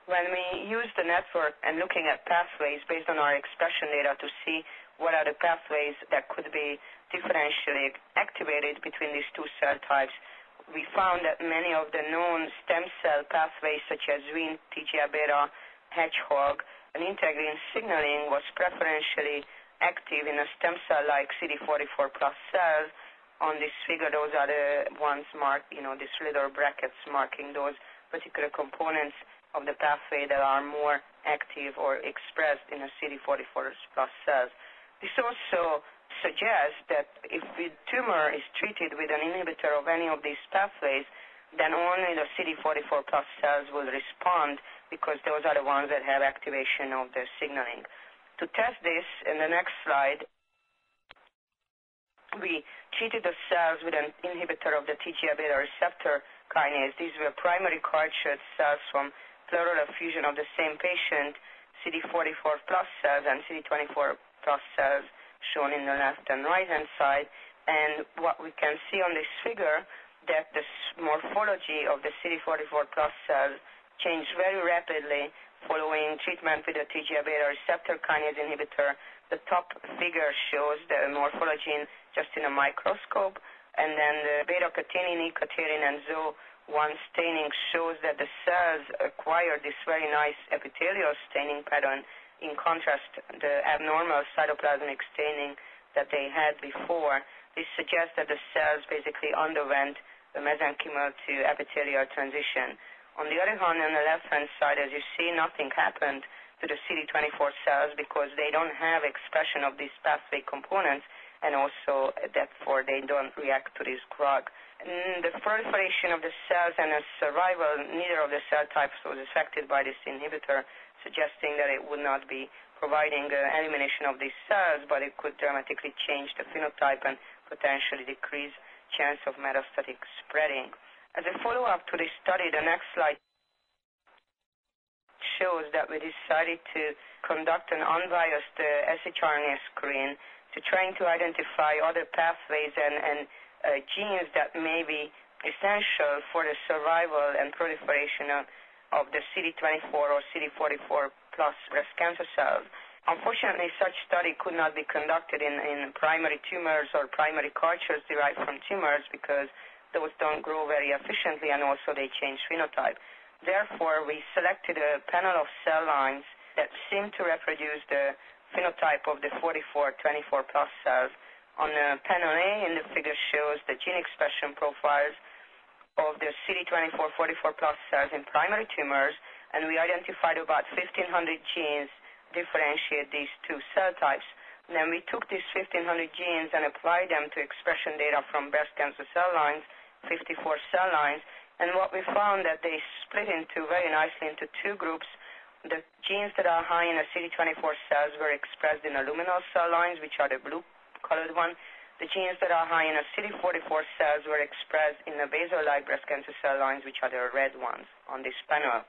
When we use the network and looking at pathways based on our expression data to see what are the pathways that could be differentially activated between these two cell types, we found that many of the known stem cell pathways such as Wnt, TGF-beta, hedgehog, and integrin signaling was preferentially active in a stem cell-like CD44 plus cells. On this figure, those are the ones marked, these little brackets marking those particular components of the pathway that are more active or expressed in a CD44 plus cells. This also suggests that if the tumor is treated with an inhibitor of any of these pathways, then only the CD44 plus cells will respond because those are the ones that have activation of the signaling. To test this, in the next slide, we treated the cells with an inhibitor of the TGF-beta receptor kinase. These were primary cultured cells from pleural effusion of the same patient, CD44 plus cells and CD24 plus cells shown in the left and right-hand side. And what we can see on this figure, that the morphology of the CD44 plus cells changed very rapidly following treatment with the TGF-beta receptor kinase inhibitor. The top figure shows the morphology just in a microscope, and then the beta-catenin, E-catenin, and ZO1 staining shows that the cells acquire this very nice epithelial staining pattern in contrast the abnormal cytoplasmic staining that they had before. This suggests that the cells basically underwent the mesenchymal to epithelial transition. On the other hand, on the left-hand side, as you see, nothing happened to the CD24 cells because they don't have expression of these pathway components, and also therefore they don't react to this drug. The proliferation of the cells and the survival, neither of the cell types was affected by this inhibitor, suggesting that it would not be providing elimination of these cells, but it could dramatically change the phenotype and potentially decrease chance of metastatic spreading. As a follow-up to this study, the next slide shows that we decided to conduct an unbiased shRNA screen to trying to identify other pathways and genes that may be essential for the survival and proliferation of the CD24 or CD44 plus breast cancer cells. Unfortunately, such study could not be conducted in primary tumors or primary cultures derived from tumors because those don't grow very efficiently and also they change phenotype. Therefore, we selected a panel of cell lines that seem to reproduce the phenotype of the 44-24 plus cells. On panel A in the figure shows the gene expression profiles of the CD24-44 plus cells in primary tumors, and we identified about 1,500 genes differentiate these two cell types. And then we took these 1,500 genes and applied them to expression data from breast cancer cell lines, 54 cell lines, and what we found that they split into very nicely into two groups. The genes that are high in the CD24 cells were expressed in the luminal cell lines, which are the blue-colored one. The genes that are high in the CD44 cells were expressed in the basal-like breast cancer cell lines, which are the red ones on this panel.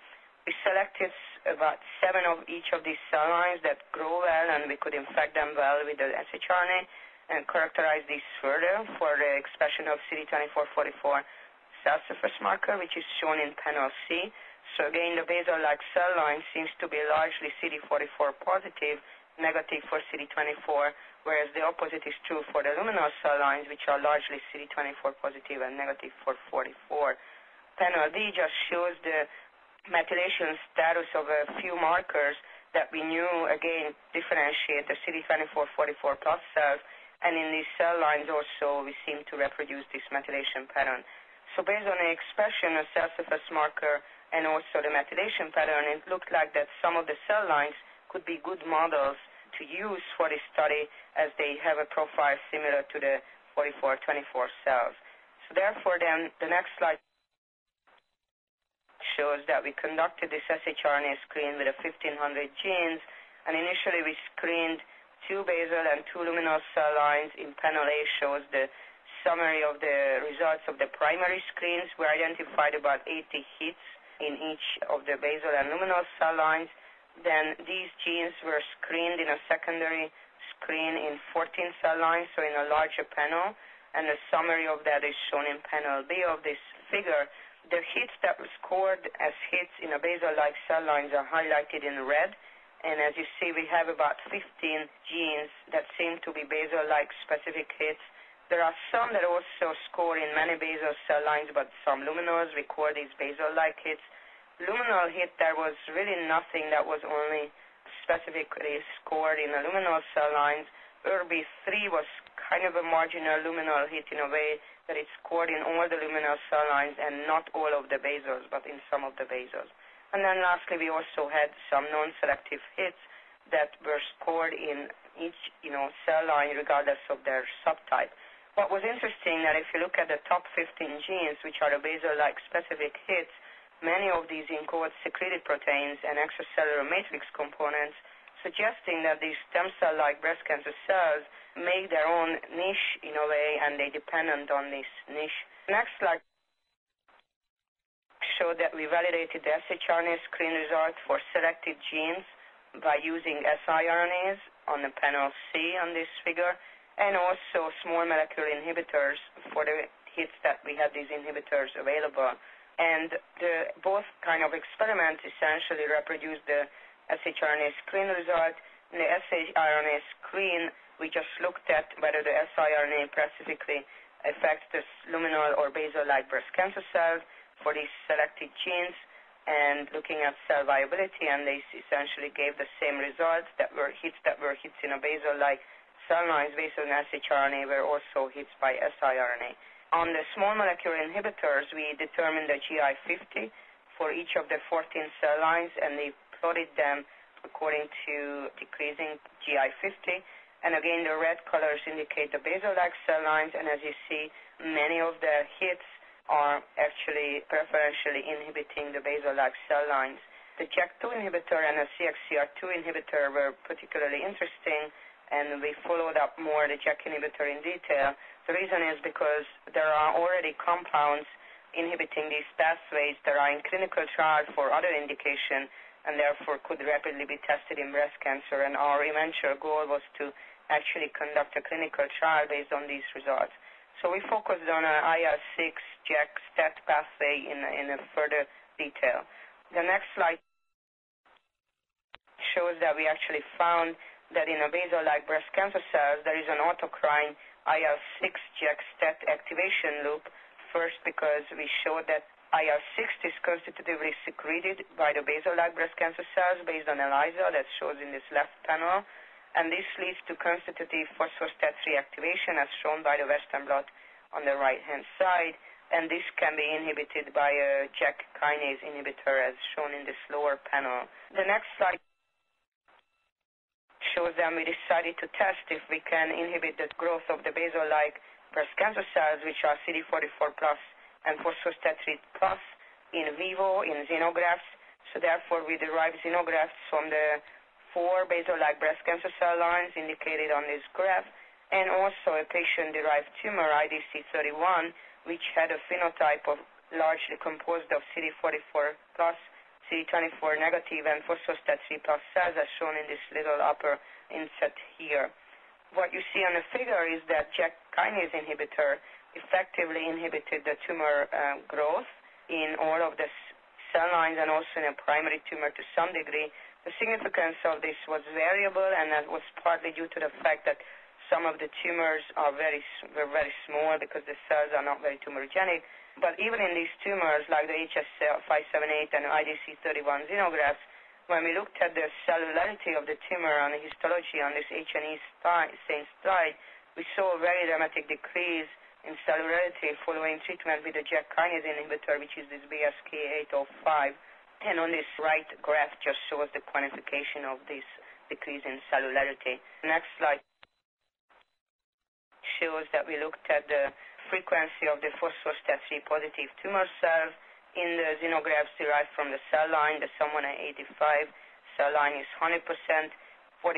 We selected about 7 of each of these cell lines that grow well, and we could infect them well with the shRNA and characterize these further for the expression of CD24-44 cell surface marker, which is shown in panel C. So again, the basal-like cell line seems to be largely CD44 positive, negative for CD24, whereas the opposite is true for the luminal cell lines, which are largely CD24 positive and negative for 44. Panel D just shows the methylation status of a few markers that we knew, again, differentiate the CD24-44 plus cells, and in these cell lines also we seem to reproduce this methylation pattern. So based on the expression of cell surface marker and also the methylation pattern, it looked like that some of the cell lines could be good models to use for this study, as they have a profile similar to the 44-24 cells. So therefore then, the next slide shows that we conducted this shRNA screen with 1,500 genes, and initially we screened 2 basal and 2 luminal cell lines. In panel A shows the summary of the results of the primary screens. We identified about 80 hits in each of the basal and luminal cell lines. Then these genes were screened in a secondary screen in 14 cell lines, so in a larger panel, and the summary of that is shown in panel B of this figure. The hits that were scored as hits in a basal-like cell lines are highlighted in red, and as you see, we have about 15 genes that seem to be basal-like specific hits. There are some that also score in many basal cell lines, but some luminals record these basal-like hits. Luminal hit, there was really nothing that was only specifically scored in the luminal cell lines. ERB3 was kind of a marginal luminal hit in a way that it scored in all the luminal cell lines and not all of the basals, but in some of the basals. And then lastly, we also had some non-selective hits that were scored in each cell line regardless of their subtype. What was interesting that if you look at the top 15 genes, which are the basal-like specific hits, many of these encode secreted proteins and extracellular matrix components, suggesting that these stem cell-like breast cancer cells make their own niche in a way, and they dependent on this niche. Next slide showed that we validated the shRNA screen result for selected genes by using siRNAs on the panel C on this figure, and also small molecular inhibitors for the hits that we had these inhibitors available. And both kind of experiments essentially reproduce the shRNA screen result. In the shRNA screen, we just looked at whether the siRNA specifically affects the luminal or basal-like breast cancer cells for these selected genes. and looking at cell viability, and they essentially gave the same results, that were hits in a basal-like cell lines based on shRNA were also hits by siRNA. On the small molecule inhibitors, we determined the GI50 for each of the 14 cell lines, and they plotted them according to decreasing GI50. And again, the red colors indicate the basal-like cell lines, and as you see, many of the hits are actually preferentially inhibiting the basal-like cell lines. The JAK2 inhibitor and the CXCR2 inhibitor were particularly interesting, and we followed up more the JAK inhibitor in detail. The reason is because there are already compounds inhibiting these pathways that are in clinical trials for other indications, and therefore could rapidly be tested in breast cancer, and our eventual goal was to actually conduct a clinical trial based on these results. So we focused on an IL-6 JAK-STAT pathway in a further detail. The next slide shows that we actually found that in a basal-like breast cancer cells, there is an autocrine IL-6 JAK-STAT activation loop. First, because we showed that IL-6 is constitutively secreted by the basal-like breast cancer cells based on ELISA, that shows in this left panel. And this leads to constitutive phospho-STAT3 activation, as shown by the Western blot on the right-hand side. And this can be inhibited by a JAK kinase inhibitor, as shown in this lower panel. The next slide shows that we decided to test if we can inhibit the growth of the basal-like breast cancer cells, which are CD44+ and phospho-STAT3+ in vivo in xenografts. So therefore, we derived xenografts from the 4 basal-like breast cancer cell lines indicated on this graph, and also a patient-derived tumor, IDC31, which had a phenotype of largely composed of CD44+, CD24 negative, and phospho-STAT3+ cells, as shown in this little upper inset here. What you see on the figure is that JAK kinase inhibitor effectively inhibited the tumor growth in all of the cell lines and also in a primary tumor to some degree. The significance of this was variable, and that was partly due to the fact that some of the tumors were very small because the cells are not very tumorigenic. But even in these tumors, like the HS578 and IDC31 xenografts, when we looked at the cellularity of the tumor on the histology on this H&E same slide, we saw a very dramatic decrease in cellularity following treatment with the JAK kinase inhibitor, which is this BSK805. And on this right graph just shows the quantification of this decrease in cellularity. Next slide shows that we looked at the frequency of the phospho-STAT3 positive tumor cells in the xenografts derived from the cell line. The SUM185 cell line is 100%, 44+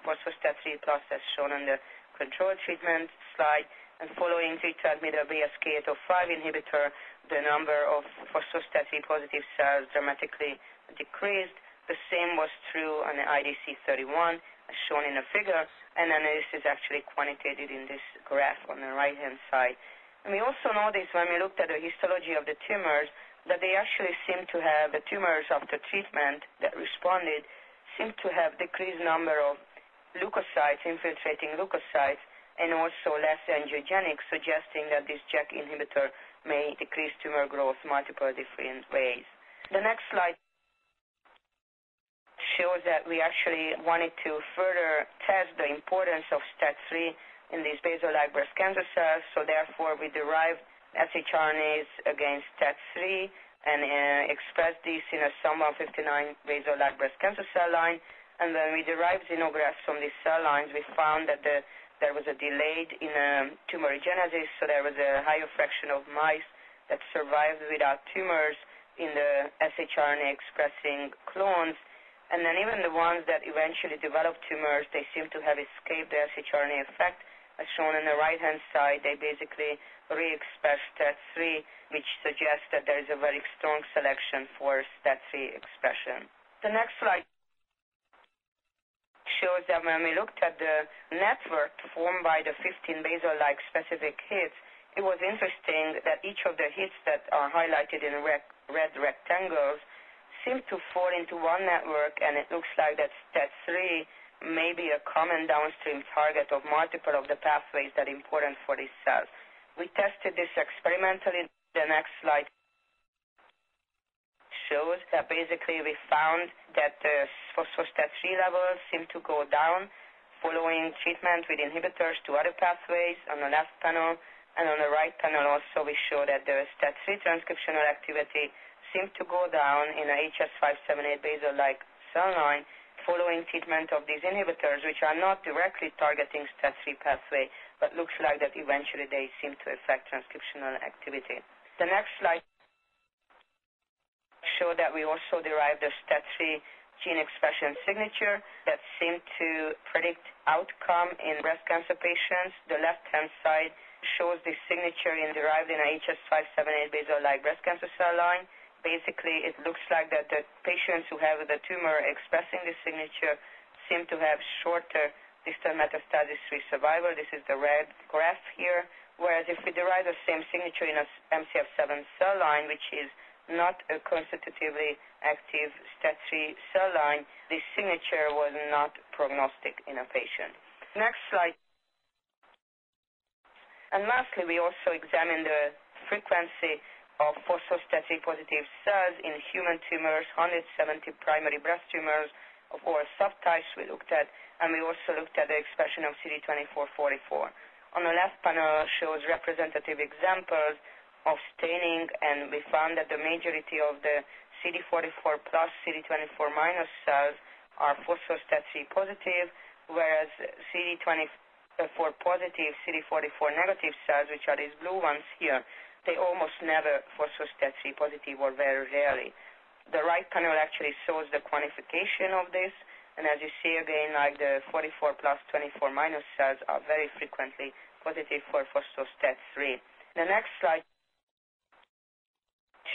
phospho-STAT3+, as shown on the control treatment slide. And following treatment with a BSK805 inhibitor, the number of phospho-STAT3 positive cells dramatically decreased. The same was true on the IDC31, as shown in the figure, and then this is actually quantitated in this graph on the right-hand side. And we also noticed when we looked at the histology of the tumors that they actually seem to have, the tumors after treatment that responded, seem to have decreased number of leukocytes, infiltrating leukocytes, and also less angiogenic, suggesting that this JAK inhibitor may decrease tumor growth multiple different ways. The next slide shows that we actually wanted to further test the importance of STAT3 in these basal-like breast cancer cells, so therefore we derived shRNAs against STAT3 and expressed these in a SUM159 basal-like breast cancer cell line. And when we derived xenografts from these cell lines, we found that there was a delay in tumorigenesis, so there was a higher fraction of mice that survived without tumors in the shRNA-expressing clones. And then even the ones that eventually developed tumors, they seem to have escaped the shRNA effect. As shown on the right-hand side, they basically re-express STAT3, which suggests that there is a very strong selection for STAT3 expression. The next slide shows that when we looked at the network formed by the 15 basal-like specific hits, it was interesting that each of the hits that are highlighted in red rectangles seem to fall into one network, and it looks like that STAT3 may be a common downstream target of multiple of the pathways that are important for these cells. We tested this experimentally. The next slide shows that basically we found that the phospho-STAT3 levels seem to go down following treatment with inhibitors to other pathways on the left panel, and on the right panel also we show that the STAT3 transcriptional activity seemed to go down in a HS578 basal-like cell line following treatment of these inhibitors, which are not directly targeting STAT3 pathway, but looks like that eventually they seem to affect transcriptional activity. The next slide show that we also derived a STAT3 gene expression signature that seemed to predict outcome in breast cancer patients. The left-hand side shows this signature derived in a HS578 basal-like breast cancer cell line. Basically, it looks like that the patients who have the tumor expressing this signature seem to have shorter distal metastasis-free survival. This is the red graph here. Whereas if we derive the same signature in a MCF7 cell line, which is not a constitutively active STAT3 cell line, this signature was not prognostic in a patient. Next slide. And lastly, we also examined the frequency of phospho-STAT3 positive cells in human tumors, 170 primary breast tumors of all subtypes we looked at, and we also looked at the expression of CD24/44. On the left panel shows representative examples of staining, and we found that the majority of the CD44 plus CD24 minus cells are phospho-STAT3 positive, whereas CD24 positive, CD44 negative cells, which are these blue ones here, they almost never phospho-STAT3 positive or very rarely. The right panel actually shows the quantification of this, and as you see again, like the 44 plus 24 minus cells are very frequently positive for phospho-STAT3. The next slide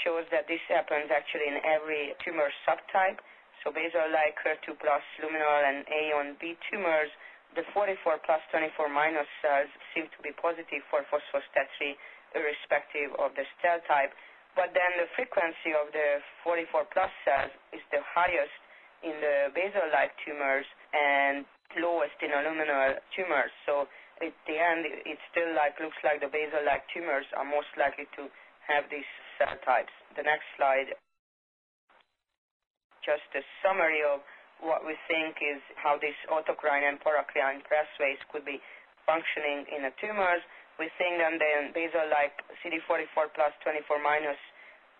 shows that this happens actually in every tumor subtype. So basal-like HER2 plus luminal and A on B tumors, the 44 plus 24 minus cells seem to be positive for phospho-STAT3 irrespective of the cell type. But then the frequency of the 44 plus cells is the highest in the basal-like tumors and lowest in the luminal tumors. So at the end, it still looks like the basal-like tumors are most likely to have these cell types. The next slide, just a summary of what we think is how these autocrine and paracrine pathways could be functioning in the tumors. We think that the basal-like CD44 plus 24 minus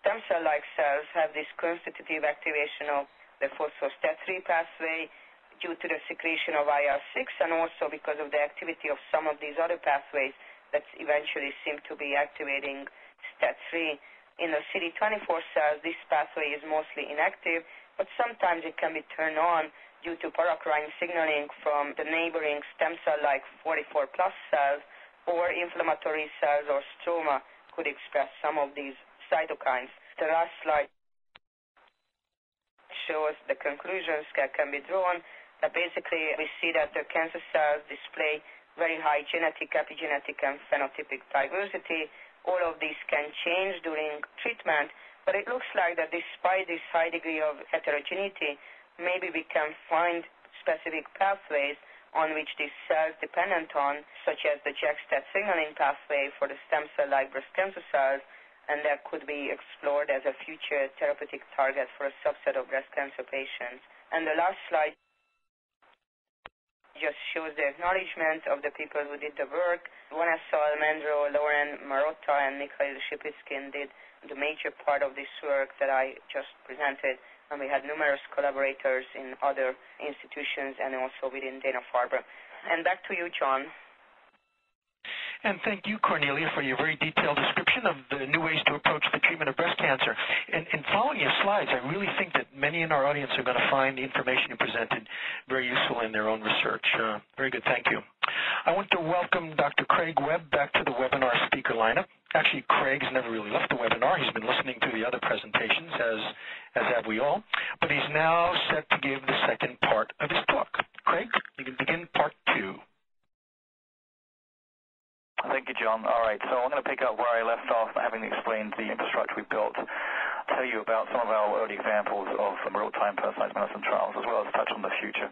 stem cell-like cells have this constitutive activation of the phospho-STAT3 pathway due to the secretion of IL-6 and also because of the activity of some of these other pathways that eventually seem to be activating STAT3. In the CD24 cells, this pathway is mostly inactive, but sometimes it can be turned on due to paracrine signaling from the neighboring stem cell-like 44 plus cells, or inflammatory cells or stroma could express some of these cytokines. The last slide shows the conclusions that can be drawn, that basically we see that the cancer cells display very high genetic, epigenetic, and phenotypic diversity. All of these can change during treatment, but it looks like that despite this high degree of heterogeneity, maybe we can find specific pathways on which these cells dependent on, such as the JAK-STAT signaling pathway for the stem cell-like breast cancer cells, and that could be explored as a future therapeutic target for a subset of breast cancer patients. And the last slide just shows the acknowledgement of the people who did the work. Vanessa Almendro, Lauren Marotta, and Mikhail Shipitskin did the major part of this work that I just presented, and we had numerous collaborators in other institutions and also within Dana-Farber. And back to you, John. And thank you, Cornelia, for your very detailed description of the new ways to approach the treatment of breast cancer. And following your slides, I really think that many in our audience are going to find the information you presented very useful in their own research. Very good, thank you. I want to welcome Dr. Craig Webb back to the webinar speaker lineup. Actually, Craig's never really left the webinar. He's been listening to the other presentations, as have we all. But he's now set to give the second part of his talk. Craig, you can begin part 2. Thank you, John. All right, so I'm going to pick up where I left off, having explained the infrastructure we built, tell you about some of our early examples of real-time personalized medicine trials, as well as touch on the future,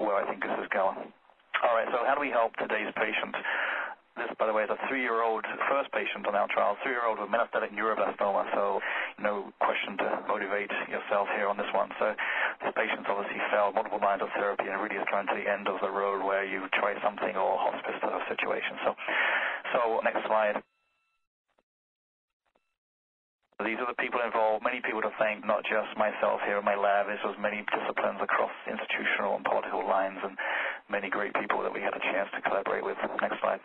where I think this is going. All right, so how do we help today's patients? This, by the way, is a 3-year-old first patient on our trial, 3-year-old with metastatic neuroblastoma, so no question to motivate yourself here on this one. So this patient's obviously failed multiple lines of therapy and really is coming to the end of the road where you try something or hospice sort of situation. So next slide. These are the people involved, many people to thank, not just myself here in my lab. This was many disciplines across institutional and political lines and many great people that we had a chance to collaborate with. Next slide.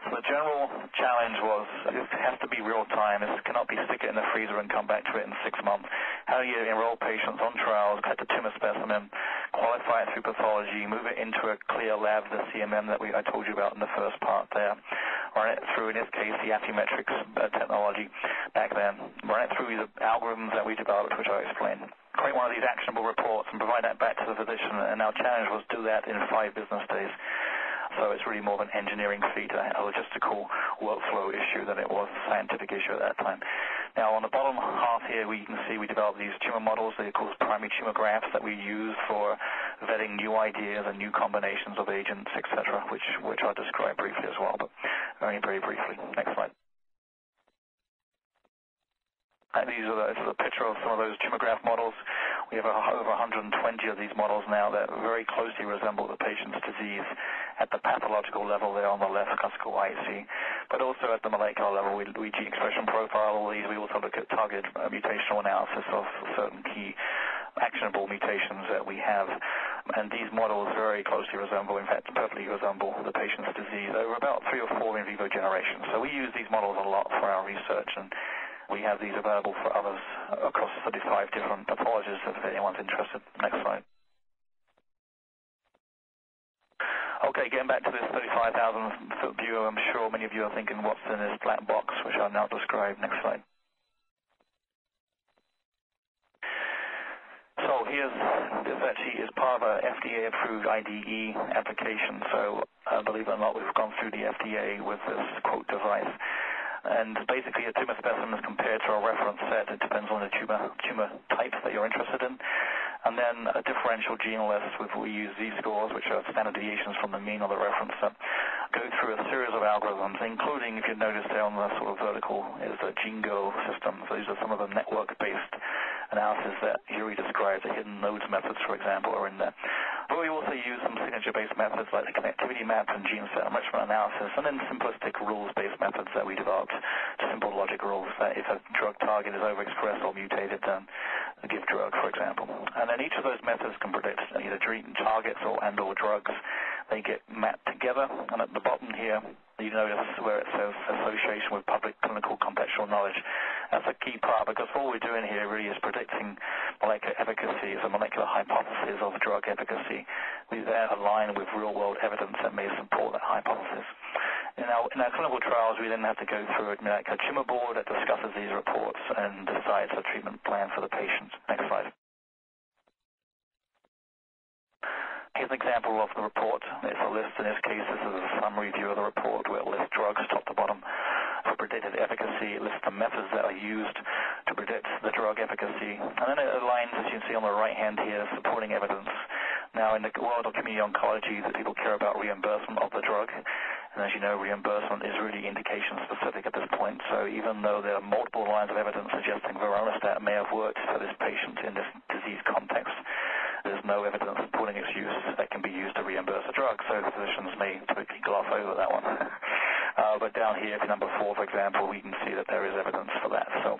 So the general challenge was this has to be real time. This cannot be stick it in the freezer and come back to it in 6 months. How do you enroll patients on trials, collect a tumor specimen, qualify it through pathology, move it into a clear lab, the CMM that I told you about in the first part there, run it through, in this case, the Affymetrix technology back then, run it through the algorithms that we developed, which I explained, create one of these actionable reports and provide that back to the physician. And our challenge was do that in 5 business days. So it's really more of an engineering feat, a logistical workflow issue than it was a scientific issue at that time. Now, on the bottom half here, you can see we developed these tumor models. They're called primary tumor graphs that we use for vetting new ideas and new combinations of agents, etc., which I'll describe briefly as well, but very, very briefly. Next slide. This is a picture of some of those tumor graph models. We have over 120 of these models now that very closely resemble the patient's disease at the pathological level there on the left, classical IC, but also at the molecular level. We gene expression profile all these. We also look at targeted mutational analysis of certain key actionable mutations that we have. And these models very closely resemble, in fact, perfectly resemble the patient's disease over about 3 or 4 in vivo generations. So we use these models a lot for our research, and we have these available for others across 35 different pathologies if anyone's interested. Next slide. Okay, getting back to this 35,000-foot view, I'm sure many of you are thinking, what's in this black box, which I'll now describe. Next slide. So this actually is part of an FDA-approved IDE application. So believe it or not, we've gone through the FDA with this quote device. And basically, a tumor specimen is compared to a reference set. It depends on the tumor type that you're interested in. And then a differential gene list, we use Z-scores, which are standard deviations from the mean or the reference set, go through a series of algorithms, including, if you notice there on the sort of vertical, is the GeneGo system. So these are some of the network-based analysis that Yuri described. The hidden nodes methods, for example, are in there. But we also use some signature-based methods like the connectivity map and gene set enrichment analysis, and then simplistic rules-based methods that we developed, simple logic rules that if a drug target is overexpressed or mutated, then give drug, for example. And then each of those methods can predict either targets and/or drugs. They get mapped together, and at the bottom here, you notice where it says association with public clinical contextual knowledge. That's a key part, because all we're doing here really is predicting molecular efficacy. It's a molecular hypothesis of drug efficacy. We then align with real-world evidence that may support that hypothesis. In our clinical trials, we then have to go through a tumor board that discusses these reports and decides a treatment plan for the patient. Next slide. Here's an example of the report. It's a list. In this case, this is a summary view of the report where it lists drugs top to bottom for predicted efficacy. It lists the methods that are used to predict the drug efficacy. And then it aligns, as you can see on the right hand here, supporting evidence. Now, in the world of community oncology, that people care about reimbursement of the drug. And as you know, reimbursement is really indication specific at this point. So even though there are multiple lines of evidence suggesting veronostat may have worked for this patient in this disease context, there's no evidence supporting its use that can be used to reimburse a drug, so physicians may typically gloss over that one. But down here, for number 4, for example, we can see that there is evidence for that. So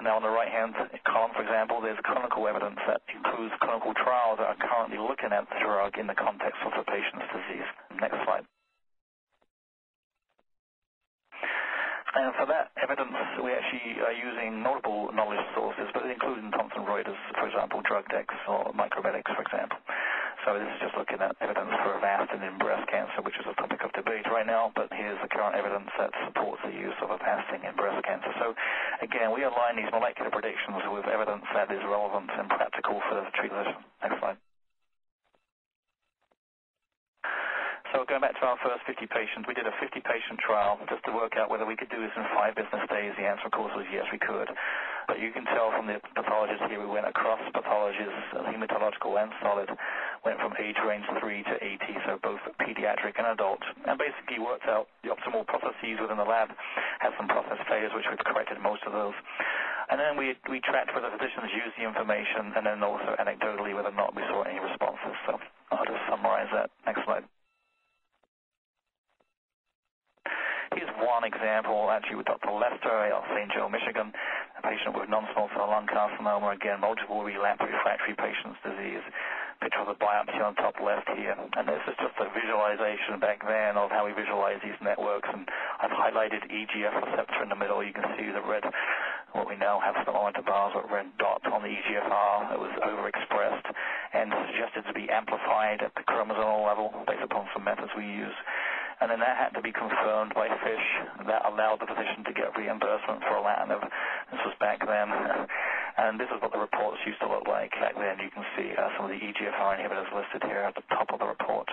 now on the right-hand column, for example, there's clinical evidence that includes clinical trials that are currently looking at the drug in the context of the patient's disease. Next slide. And for that evidence, we actually are using multiple knowledge sources, but including Thomson Reuters, for example, drug decks or micromedics, for example. So this is just looking at evidence for Avastin in breast cancer, which is a topic of debate right now, but here's the current evidence that supports the use of Avastin in breast cancer. So again, we align these molecular predictions with evidence that is relevant and practical for the treatment. Next slide. So going back to our first 50 patients, we did a 50-patient trial just to work out whether we could do this in 5 business days. The answer, of course, was yes, we could. But you can tell from the pathologies here, we went across pathologies, hematological and solid. went from age range 3 to 80, so both pediatric and adult, and basically worked out the optimal processes within the lab, had some process failures, which we've corrected most of those. And then we tracked whether physicians used the information, and then also anecdotally whether or not we saw any responses. So I'll just summarize that. Next slide. Here's one example, actually, with Dr. Lester at St. Joe, Michigan, a patient with non-small cell lung carcinoma, again, multiple relapse refractory patient's disease. Picture of the biopsy on top left here. And this is just a visualization back then of how we visualize these networks. And I've highlighted EGF receptor in the middle. You can see the red, what we now have thermometer bars, with red dot on the EGFR that was overexpressed and suggested to be amplified at the chromosomal level based upon some methods we use. And then that had to be confirmed by FISH. That allowed the physician to get reimbursement for alatinib. This was back then. And this is what the reports used to look like back then. You can see some of the EGFR inhibitors listed here at the top of the report.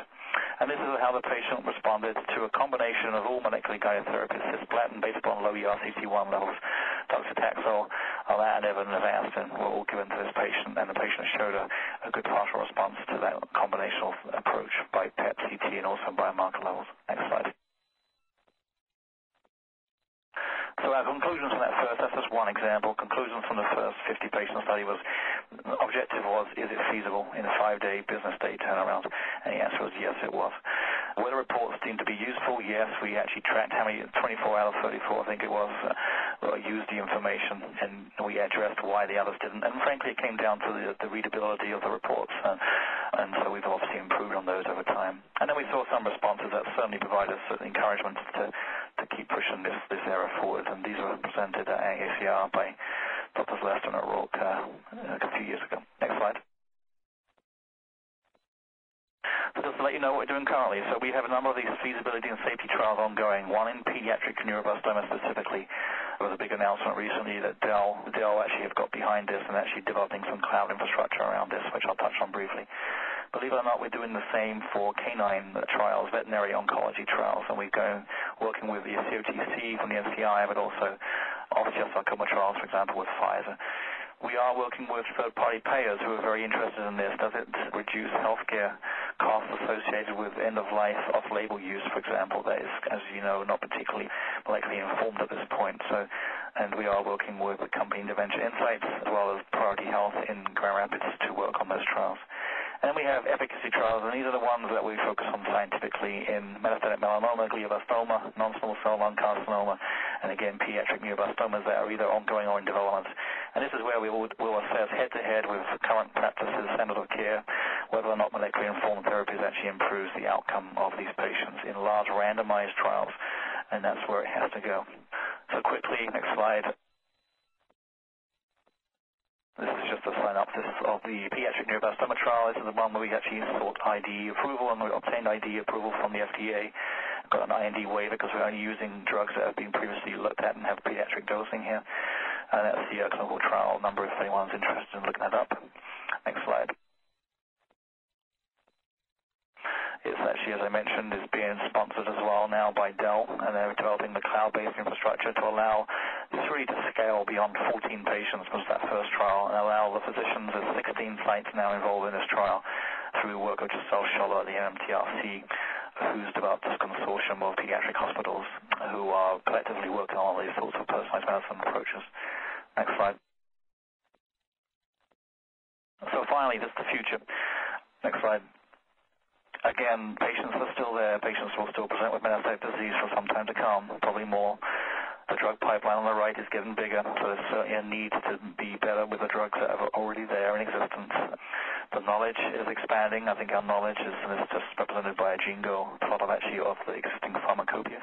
And this is how the patient responded to a combination of all molecularly guided therapies, cisplatin based upon low ERCC1 levels, docetaxel, alatinib, and Avastin were all given to this patient, and the patient showed a good partial response to that combinational approach by PET, CT, and also biomarker levels. Next slide. So our conclusions from that's just one example. Conclusions from the first 50-patient study was, the objective was, is it feasible in a 5-day business day turnaround? And the answer was yes, it was. Were the reports deemed to be useful? Yes, we actually tracked how many, 24 out of 34, I think it was, used the information, and we addressed why the others didn't. And frankly, it came down to the readability of the reports, and so we've obviously improved on those over time. And then we saw some responses that certainly provided us certain encouragement to keep pushing this area forward, and these were presented at AACR by Drs. Lester and O'Rourke a few years ago. Next slide. So just to let you know what we're doing currently, so we have a number of these feasibility and safety trials ongoing, one in pediatric neuroblastoma specifically. There was a big announcement recently that Dell actually have got behind this and actually developing some cloud infrastructure around this, which I'll touch on briefly. Believe it or not, we're doing the same for canine trials, veterinary oncology trials, and we're working with the COTC from the NCI, but also osteosarcoma trials, for example, with Pfizer. We are working with third-party payers who are very interested in this. Does it reduce healthcare costs associated with end-of-life off-label use, for example? That is, as you know, not particularly molecularly informed at this point. And we are working with the company Intervention Insights as well as Priority Health in Grand Rapids to work on those trials. And then we have efficacy trials, and these are the ones that we focus on scientifically in metastatic melanoma, glioblastoma, non-small cell lung carcinoma, and again, pediatric neoplasmomas that are either ongoing or in development. And this is where we will assess head-to-head with current practices, standard of care, whether or not molecularly informed therapies actually improves the outcome of these patients in large randomized trials, and that's where it has to go. So quickly, next slide. This is just a synopsis of the pediatric neuroblastoma trial. This is the one where we actually sought IDE approval, and we obtained IDE approval from the FDA. Got an IND waiver because we're only using drugs that have been previously looked at and have pediatric dosing here. And that's the clinical trial number if anyone's interested in looking that up. Next slide. It's actually, as I mentioned, is being sponsored as well now by Dell, and they're developing the cloud-based infrastructure to allow this really to scale beyond 14 patients was that first trial, and allow the physicians, there's 16 sites now involved in this trial, through work with Giselle Scholler at the NMTRC, who's developed this consortium of pediatric hospitals who are collectively working on all these sorts of personalized medicine approaches. Next slide. So finally, this is the future. Next slide. Again, patients are still there. Patients will still present with metastatic disease for some time to come, probably more. The drug pipeline on the right is getting bigger, so there's certainly a need to be better with the drugs that are already there in existence. The knowledge is expanding. I think our knowledge is just represented by a GeneGo plot of actually of the existing pharmacopoeia,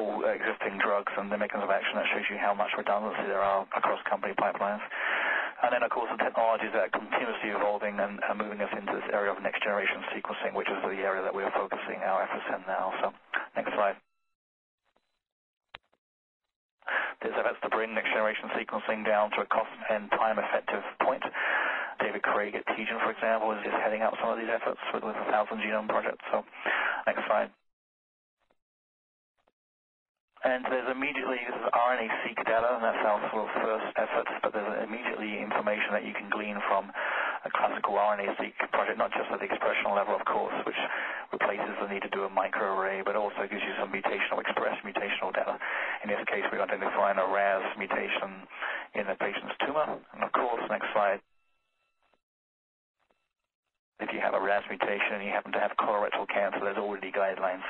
all existing drugs and the mechanisms of action that shows you how much redundancy there are across company pipelines. And then, of course, the technologies that are continuously evolving and moving us into this area of next-generation sequencing, which is the area that we're focusing our efforts in now. So, next slide. There's efforts to bring next-generation sequencing down to a cost and time-effective point. David Craig at TGen, for example, is heading out some of these efforts with the 1,000 Genome Project. So, next slide. And there's immediately, this is RNA-seq data, and that's our sort of first effort, but there's immediately information that you can glean from a classical RNA-seq project, not just at the expression level, of course, which replaces the need to do a microarray, but also gives you some mutational data. In this case, we're identifying a RAS mutation in the patient's tumor. And of course, next slide. If you have a RAS mutation and you happen to have colorectal cancer, there's already guidelines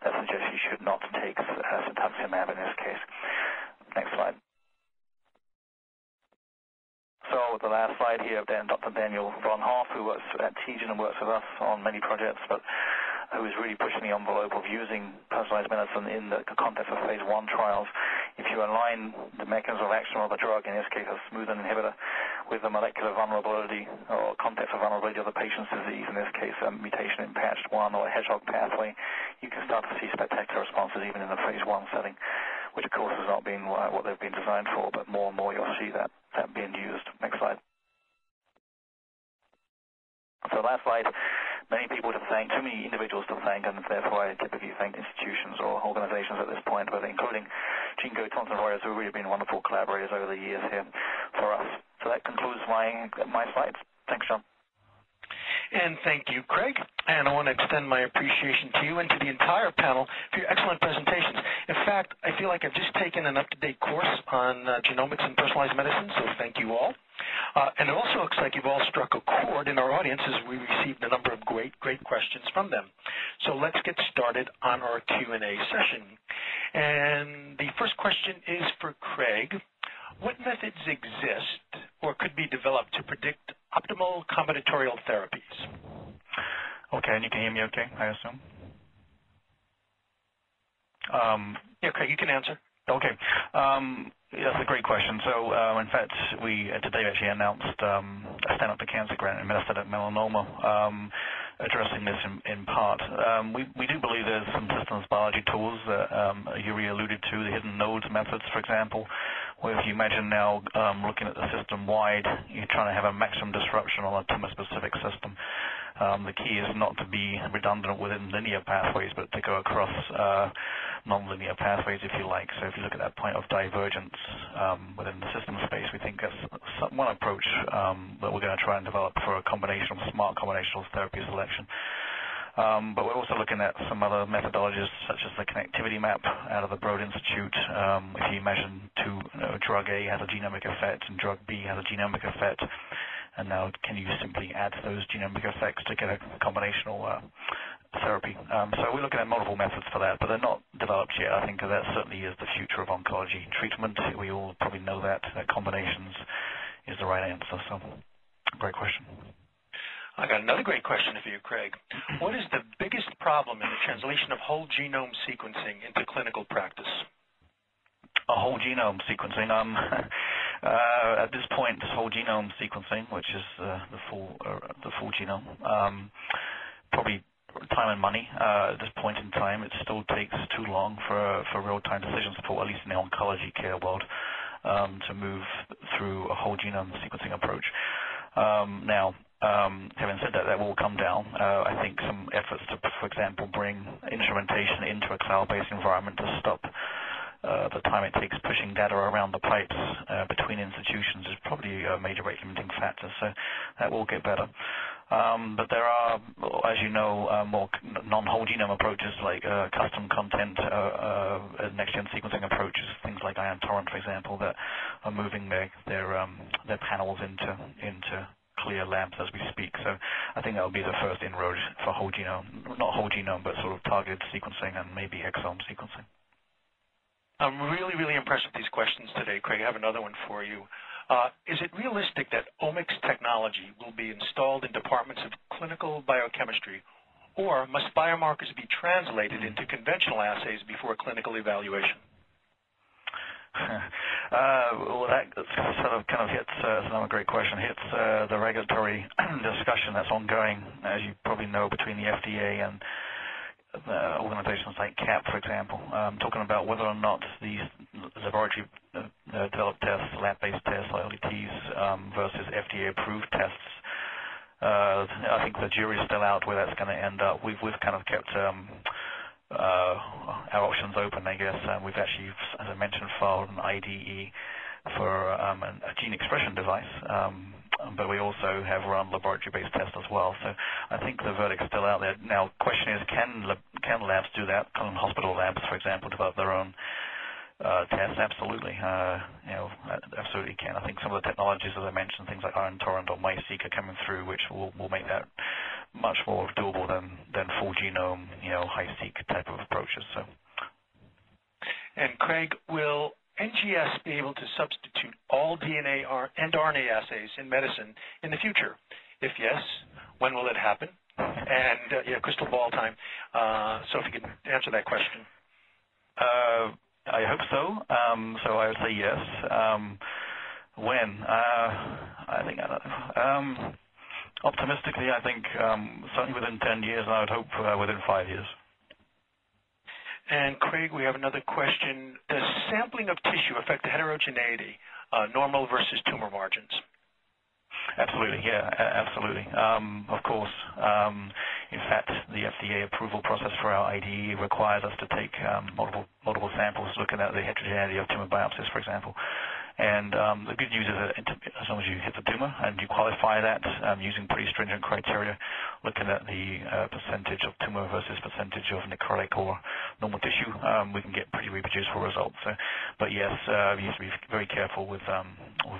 that suggest you should not take cetuximab in this case. Next slide. So the last slide here, Dr. Daniel von Hoff, who works at TGen and works with us on many projects, but who is really pushing the envelope of using personalized medicine in the context of phase 1 trials. If you align the mechanism of action of the drug, in this case a smoothing inhibitor, with the molecular vulnerability or context of vulnerability of the patient's disease, in this case a mutation in patch1 or a hedgehog pathway, you can start to see spectacular responses even in the phase 1 setting, which of course has not been what they've been designed for, but more and more you'll see that being used. Next slide. So last slide, many people to thank, too many individuals to thank, and therefore I typically thank institutions or organizations at this point, but including Jinko, Thomson, Reuters, who have really been wonderful collaborators over the years here for us. So that concludes my slides. Thanks, John. And thank you, Craig. And I want to extend my appreciation to you and to the entire panel for your excellent presentations. In fact, I feel like I've just taken an up-to-date course on genomics and personalized medicine, so thank you all. And it also looks like you've all struck a chord in our audience as we received a number of great questions from them. So let's get started on our Q&A session. And the first question is for Craig. What methods exist or could be developed to predict optimal combinatorial therapies? Okay, and you can hear me okay, I assume? Yeah, Craig, you can answer. Okay. That's a great question. So, in fact, we today actually announced a Stand Up to Cancer grant in metastatic melanoma, addressing this in part. We do believe there's some systems biology tools that Yuri alluded to, the hidden nodes methods, for example, where if you imagine now looking at the system-wide, you're trying to have a maximum disruption on a tumor-specific system. The key is not to be redundant within linear pathways, but to go across non-linear pathways, if you like. So if you look at that point of divergence within the system space, we think that's one approach that we're going to try and develop for a smart combinational therapy selection. But we're also looking at some other methodologies, such as the connectivity map out of the Broad Institute. If you imagine drug A has a genomic effect and drug B has a genomic effect, and now can you simply add those genomic effects to get a combinational therapy? So we're looking at multiple methods for that, but they're not developed yet. I think that certainly is the future of oncology treatment. We all probably know that combinations is the right answer. So, great question. I got another great question for you, Craig. What is the biggest problem in the translation of whole genome sequencing into clinical practice? A whole genome sequencing. At this point, whole genome sequencing, which is the full genome, probably time and money. At this point in time, it still takes too long for real-time decision support, at least in the oncology care world, to move through a whole genome sequencing approach. Now, having said that, that will come down. I think some efforts to, for example, bring instrumentation into a cloud-based environment to stop the time it takes pushing data around the pipes between institutions is probably a major rate limiting factor, so that will get better. But there are, as you know, more non-whole genome approaches like custom content, next-gen sequencing approaches, things like Ion Torrent, for example, that are moving their panels into clear labs as we speak. So I think that will be the first inroad for whole genome, not whole genome, but sort of targeted sequencing and maybe exome sequencing. I'm really, really impressed with these questions today, Craig. I have another one for you. Is it realistic that Omix technology will be installed in departments of clinical biochemistry, or must biomarkers be translated into conventional assays before clinical evaluation? Well, that sort of kind of hits, another great question, hits the regulatory discussion that's ongoing, as you probably know, between the FDA and organizations like CAP, for example, talking about whether or not these laboratory developed tests, lab-based tests, LDTs versus FDA-approved tests. I think the jury's still out where that's going to end up. We've kind of kept our options open, I guess. We've actually, as I mentioned, filed an IDE for a gene expression device but we also have run laboratory-based tests as well. So I think the verdict's still out there. Now, the question is, can labs do that? Can hospital labs, for example, develop their own tests? Absolutely. Absolutely can. I think some of the technologies, as I mentioned, things like Iron Torrent or MySeq are coming through, which will make that much more doable than full genome, high-seq type of approaches. So. And Craig, will NGS be able to substitute all DNA and RNA assays in medicine in the future? If yes, when will it happen? And crystal ball time. So if you could answer that question. I hope so. So I would say yes. When? I think, optimistically, I think certainly within 10 years, and I would hope within 5 years. And Craig, we have another question. Does sampling of tissue affect the heterogeneity, normal versus tumor margins? Absolutely, yeah, absolutely. Of course, in fact, the FDA approval process for our IDE requires us to take multiple samples looking at the heterogeneity of tumor biopsies, for example. And the good news is that as long as you hit the tumor and you qualify that using pretty stringent criteria, looking at the percentage of tumor versus percentage of necrotic or normal tissue, we can get pretty reproducible results. So, but yes, we have to be very careful with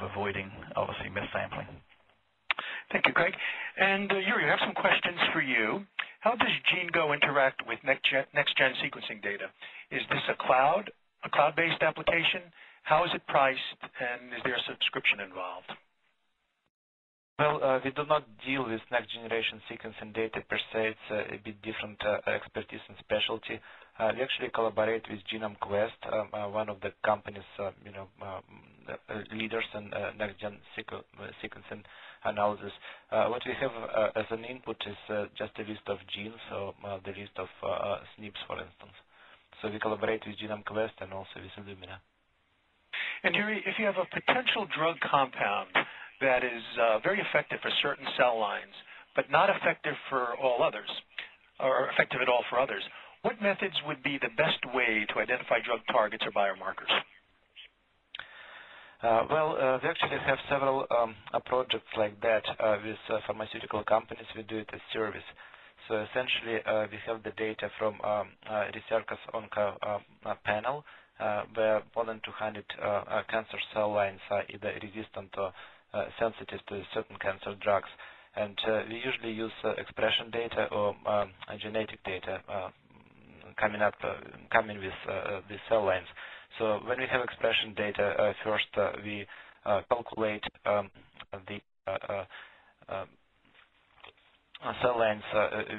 avoiding, obviously, missampling. Thank you, Craig. And Yuri, I have some questions for you. How does GeneGo interact with next-gen sequencing data? Is this a cloud-based application? How is it priced, and is there a subscription involved? Well, we do not deal with next-generation sequencing data per se. It's a bit different expertise and specialty. We actually collaborate with Genome Quest, one of the company's leaders in next-gen sequencing analysis. What we have as an input is just a list of genes, so the list of SNPs, for instance. So we collaborate with Genome Quest and also with Illumina. And Yuri, if you have a potential drug compound that is very effective for certain cell lines, but not effective for all others, or effective at all for others, what methods would be the best way to identify drug targets or biomarkers? Well, we actually have several projects like that with pharmaceutical companies. We do it as service. So essentially, we have the data from Researchers Onco panel, where more than 200 cancer cell lines are either resistant or sensitive to certain cancer drugs. And we usually use expression data or genetic data coming with these cell lines. So when we have expression data, first we calculate the cell lines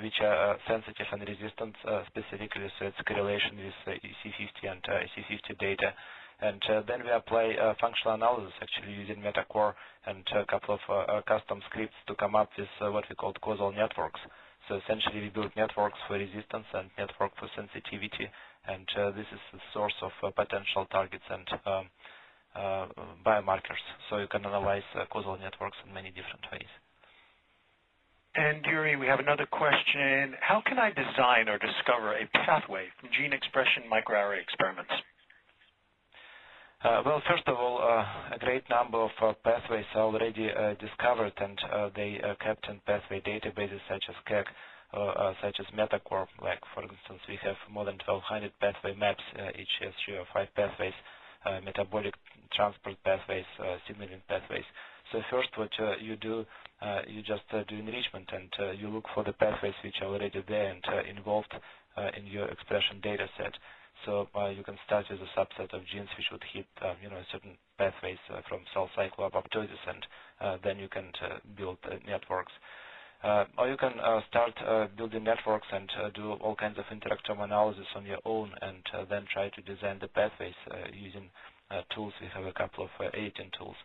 which are sensitive and resistant specifically, so it's correlation with EC50 and EC50 data. And then we apply functional analysis, actually using MetaCore and a couple of custom scripts to come up with what we call causal networks. So essentially we build networks for resistance and network for sensitivity, and this is the source of potential targets and biomarkers. So you can analyze causal networks in many different ways. And Yuri, we have another question. How can I design or discover a pathway from gene expression microarray experiments? Well, first of all, a great number of pathways are already discovered, and they are kept in pathway databases such as KEGG, such as MetaCore. Like, for instance, we have more than 1,200 pathway maps. Each has 3 or 5 pathways, metabolic transport pathways, signaling pathways. So first what you do, you just do enrichment, and you look for the pathways which are already there and involved in your expression data set. So you can start with a subset of genes which would hit certain pathways from cell cycle apoptosis, and then you can build networks. Or you can start building networks and do all kinds of interactome analysis on your own, and then try to design the pathways using tools. We have a couple of editing tools.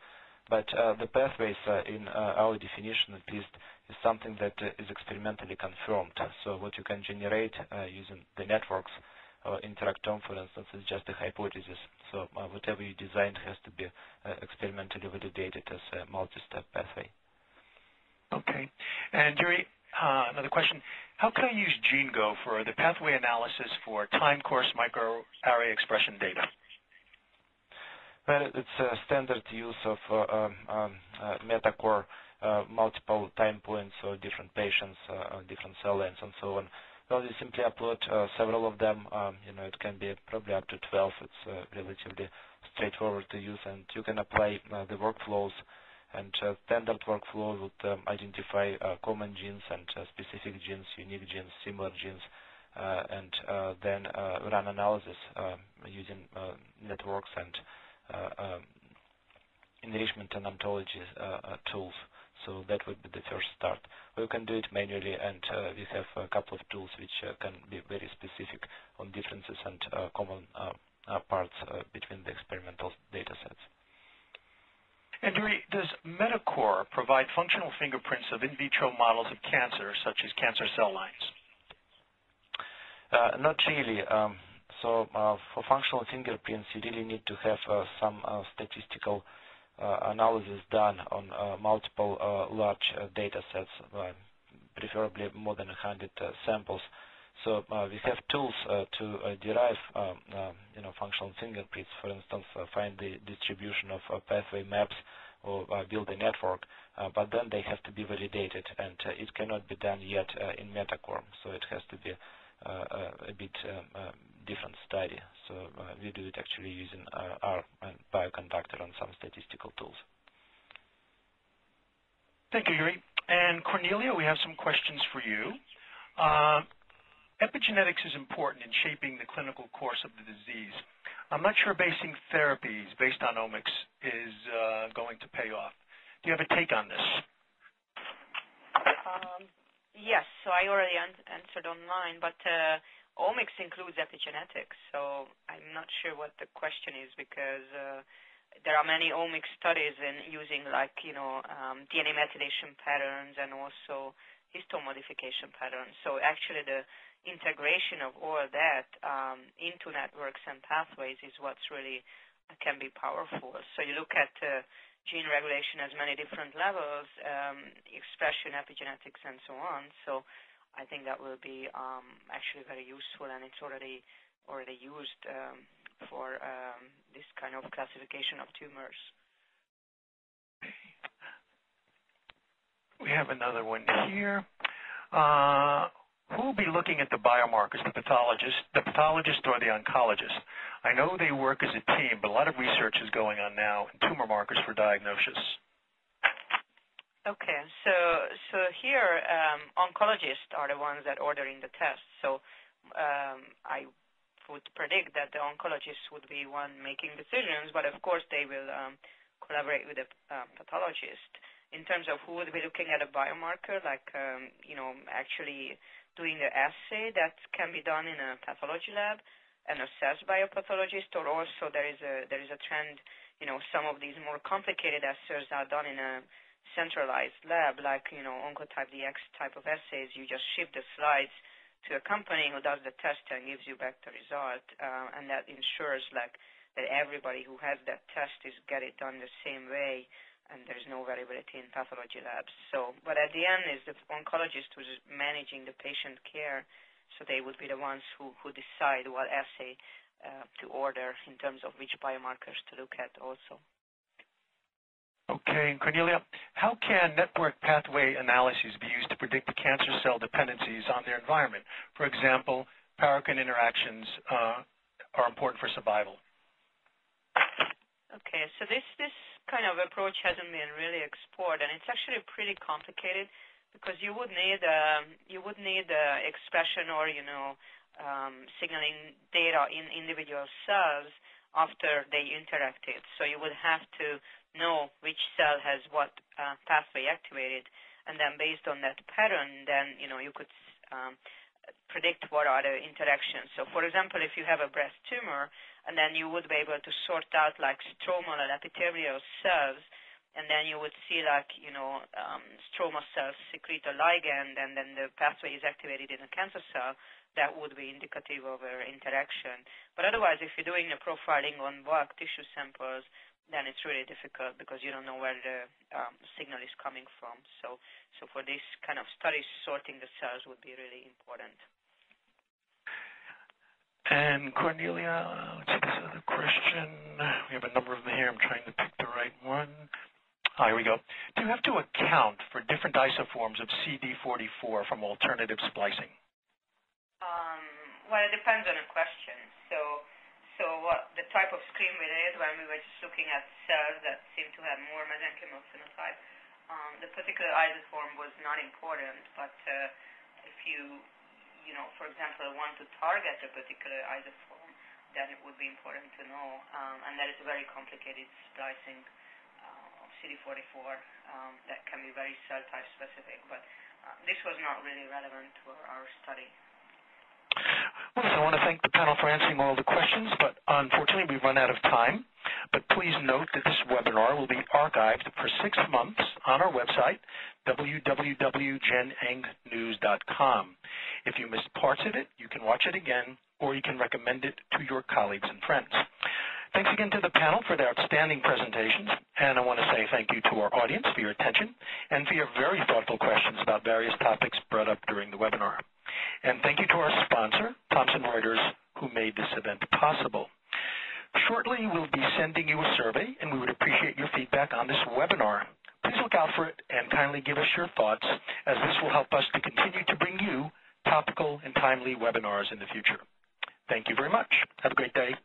But the pathways, in our definition at least, is something that is experimentally confirmed. So what you can generate using the networks or interactome, for instance, is just a hypothesis. So whatever you design has to be experimentally validated as a multi-step pathway. Okay. And Yuri, another question. How can I use GeneGo for the pathway analysis for time course microarray expression data? Well, it's a standard use of MetaCore multiple time points or different patients, different cell lines, and so on. Well, you simply upload several of them. It can be probably up to 12. It's relatively straightforward to use, and you can apply the workflows. And standard workflow would identify common genes and specific genes, unique genes, similar genes, and then run analysis using networks and enrichment and ontology tools. So that would be the first start. Or you can do it manually, and we have a couple of tools which can be very specific on differences and common parts between the experimental data sets. And does Metacore provide functional fingerprints of in vitro models of cancer, such as cancer cell lines? Not really. So for functional fingerprints, you really need to have some statistical analysis done on multiple large data sets, preferably more than 100 samples. So we have tools to derive functional fingerprints, for instance, find the distribution of pathway maps or build a network, but then they have to be validated, and it cannot be done yet in Metacore. So it has to be a bit different study. So we do it actually using our bioconductor and some statistical tools. Thank you, Yuri. And Cornelia, we have some questions for you. Epigenetics is important in shaping the clinical course of the disease. I'm not sure basing therapies based on omics is going to pay off. Do you have a take on this? Yes, so I already answered online, but Omix includes epigenetics, so I'm not sure what the question is, because there are many Omix studies in using DNA methylation patterns and also histone modification patterns. So actually the integration of all that into networks and pathways is what's really can be powerful. So you look at gene regulation as many different levels, expression, epigenetics, and so on. So I think that will be actually very useful, and it's already used for this kind of classification of tumors. We have another one here. Who will be looking at the biomarkers, the pathologist or the oncologist? I know they work as a team, but a lot of research is going on now in tumor markers for diagnosis. Okay, so here oncologists are the ones that are ordering the tests. So I would predict that the oncologist would be one making decisions, but of course they will collaborate with the pathologist. In terms of who would be looking at a biomarker, actually doing the assay that can be done in a pathology lab and assessed by a pathologist, or also there is a trend, some of these more complicated assays are done in a centralized lab, like Oncotype DX type of assays. You just ship the slides to a company who does the test and gives you back the result, and that ensures that everybody who has that test get it done the same way, and there's no variability in pathology labs. So, but at the end is the oncologist who's managing the patient care, so they would be the ones who decide what assay to order in terms of which biomarkers to look at also. Okay, Cornelia, how can network pathway analyses be used to predict the cancer cell dependencies on their environment? For example, paracrine interactions are important for survival. Okay, so this kind of approach hasn't been really explored, and it's actually pretty complicated because you would need expression or signaling data in individual cells after they interacted. So you would have to know which cell has what pathway activated, and then based on that pattern, then you could predict what are the interactions. So for example, if you have a breast tumor, and then you would be able to sort out like stromal and epithelial cells, and then you would see stromal cells secrete a ligand, and then the pathway is activated in a cancer cell. That would be indicative of an interaction. But otherwise, if you're doing the profiling on bulk tissue samples, then it's really difficult because you don't know where the signal is coming from. So for this kind of studies, sorting the cells would be really important. And Cornelia, let's see this other question. We have a number of them here. I'm trying to pick the right one. Here we go. Do you have to account for different isoforms of CD44 from alternative splicing? Well, it depends on the question. So what the type of screen we did when we were just looking at cells that seemed to have more mesenchymal phenotype, the particular isoform was not important, but if you for example, want to target a particular isoform, then it would be important to know, and that is very complicated splicing of CD44 that can be very cell type specific, but this was not really relevant to our study. Well, I want to thank the panel for answering all the questions, but unfortunately we've run out of time. But please note that this webinar will be archived for 6 months on our website, www.genengnews.com. If you missed parts of it, you can watch it again, or you can recommend it to your colleagues and friends. Thanks again to the panel for their outstanding presentations, and I want to say thank you to our audience for your attention and for your very thoughtful questions about various topics brought up during the webinar. And thank you to our sponsor, Thomson Reuters, who made this event possible. Shortly, we'll be sending you a survey, and we would appreciate your feedback on this webinar. Please look out for it and kindly give us your thoughts, as this will help us to continue to bring you topical and timely webinars in the future. Thank you very much. Have a great day.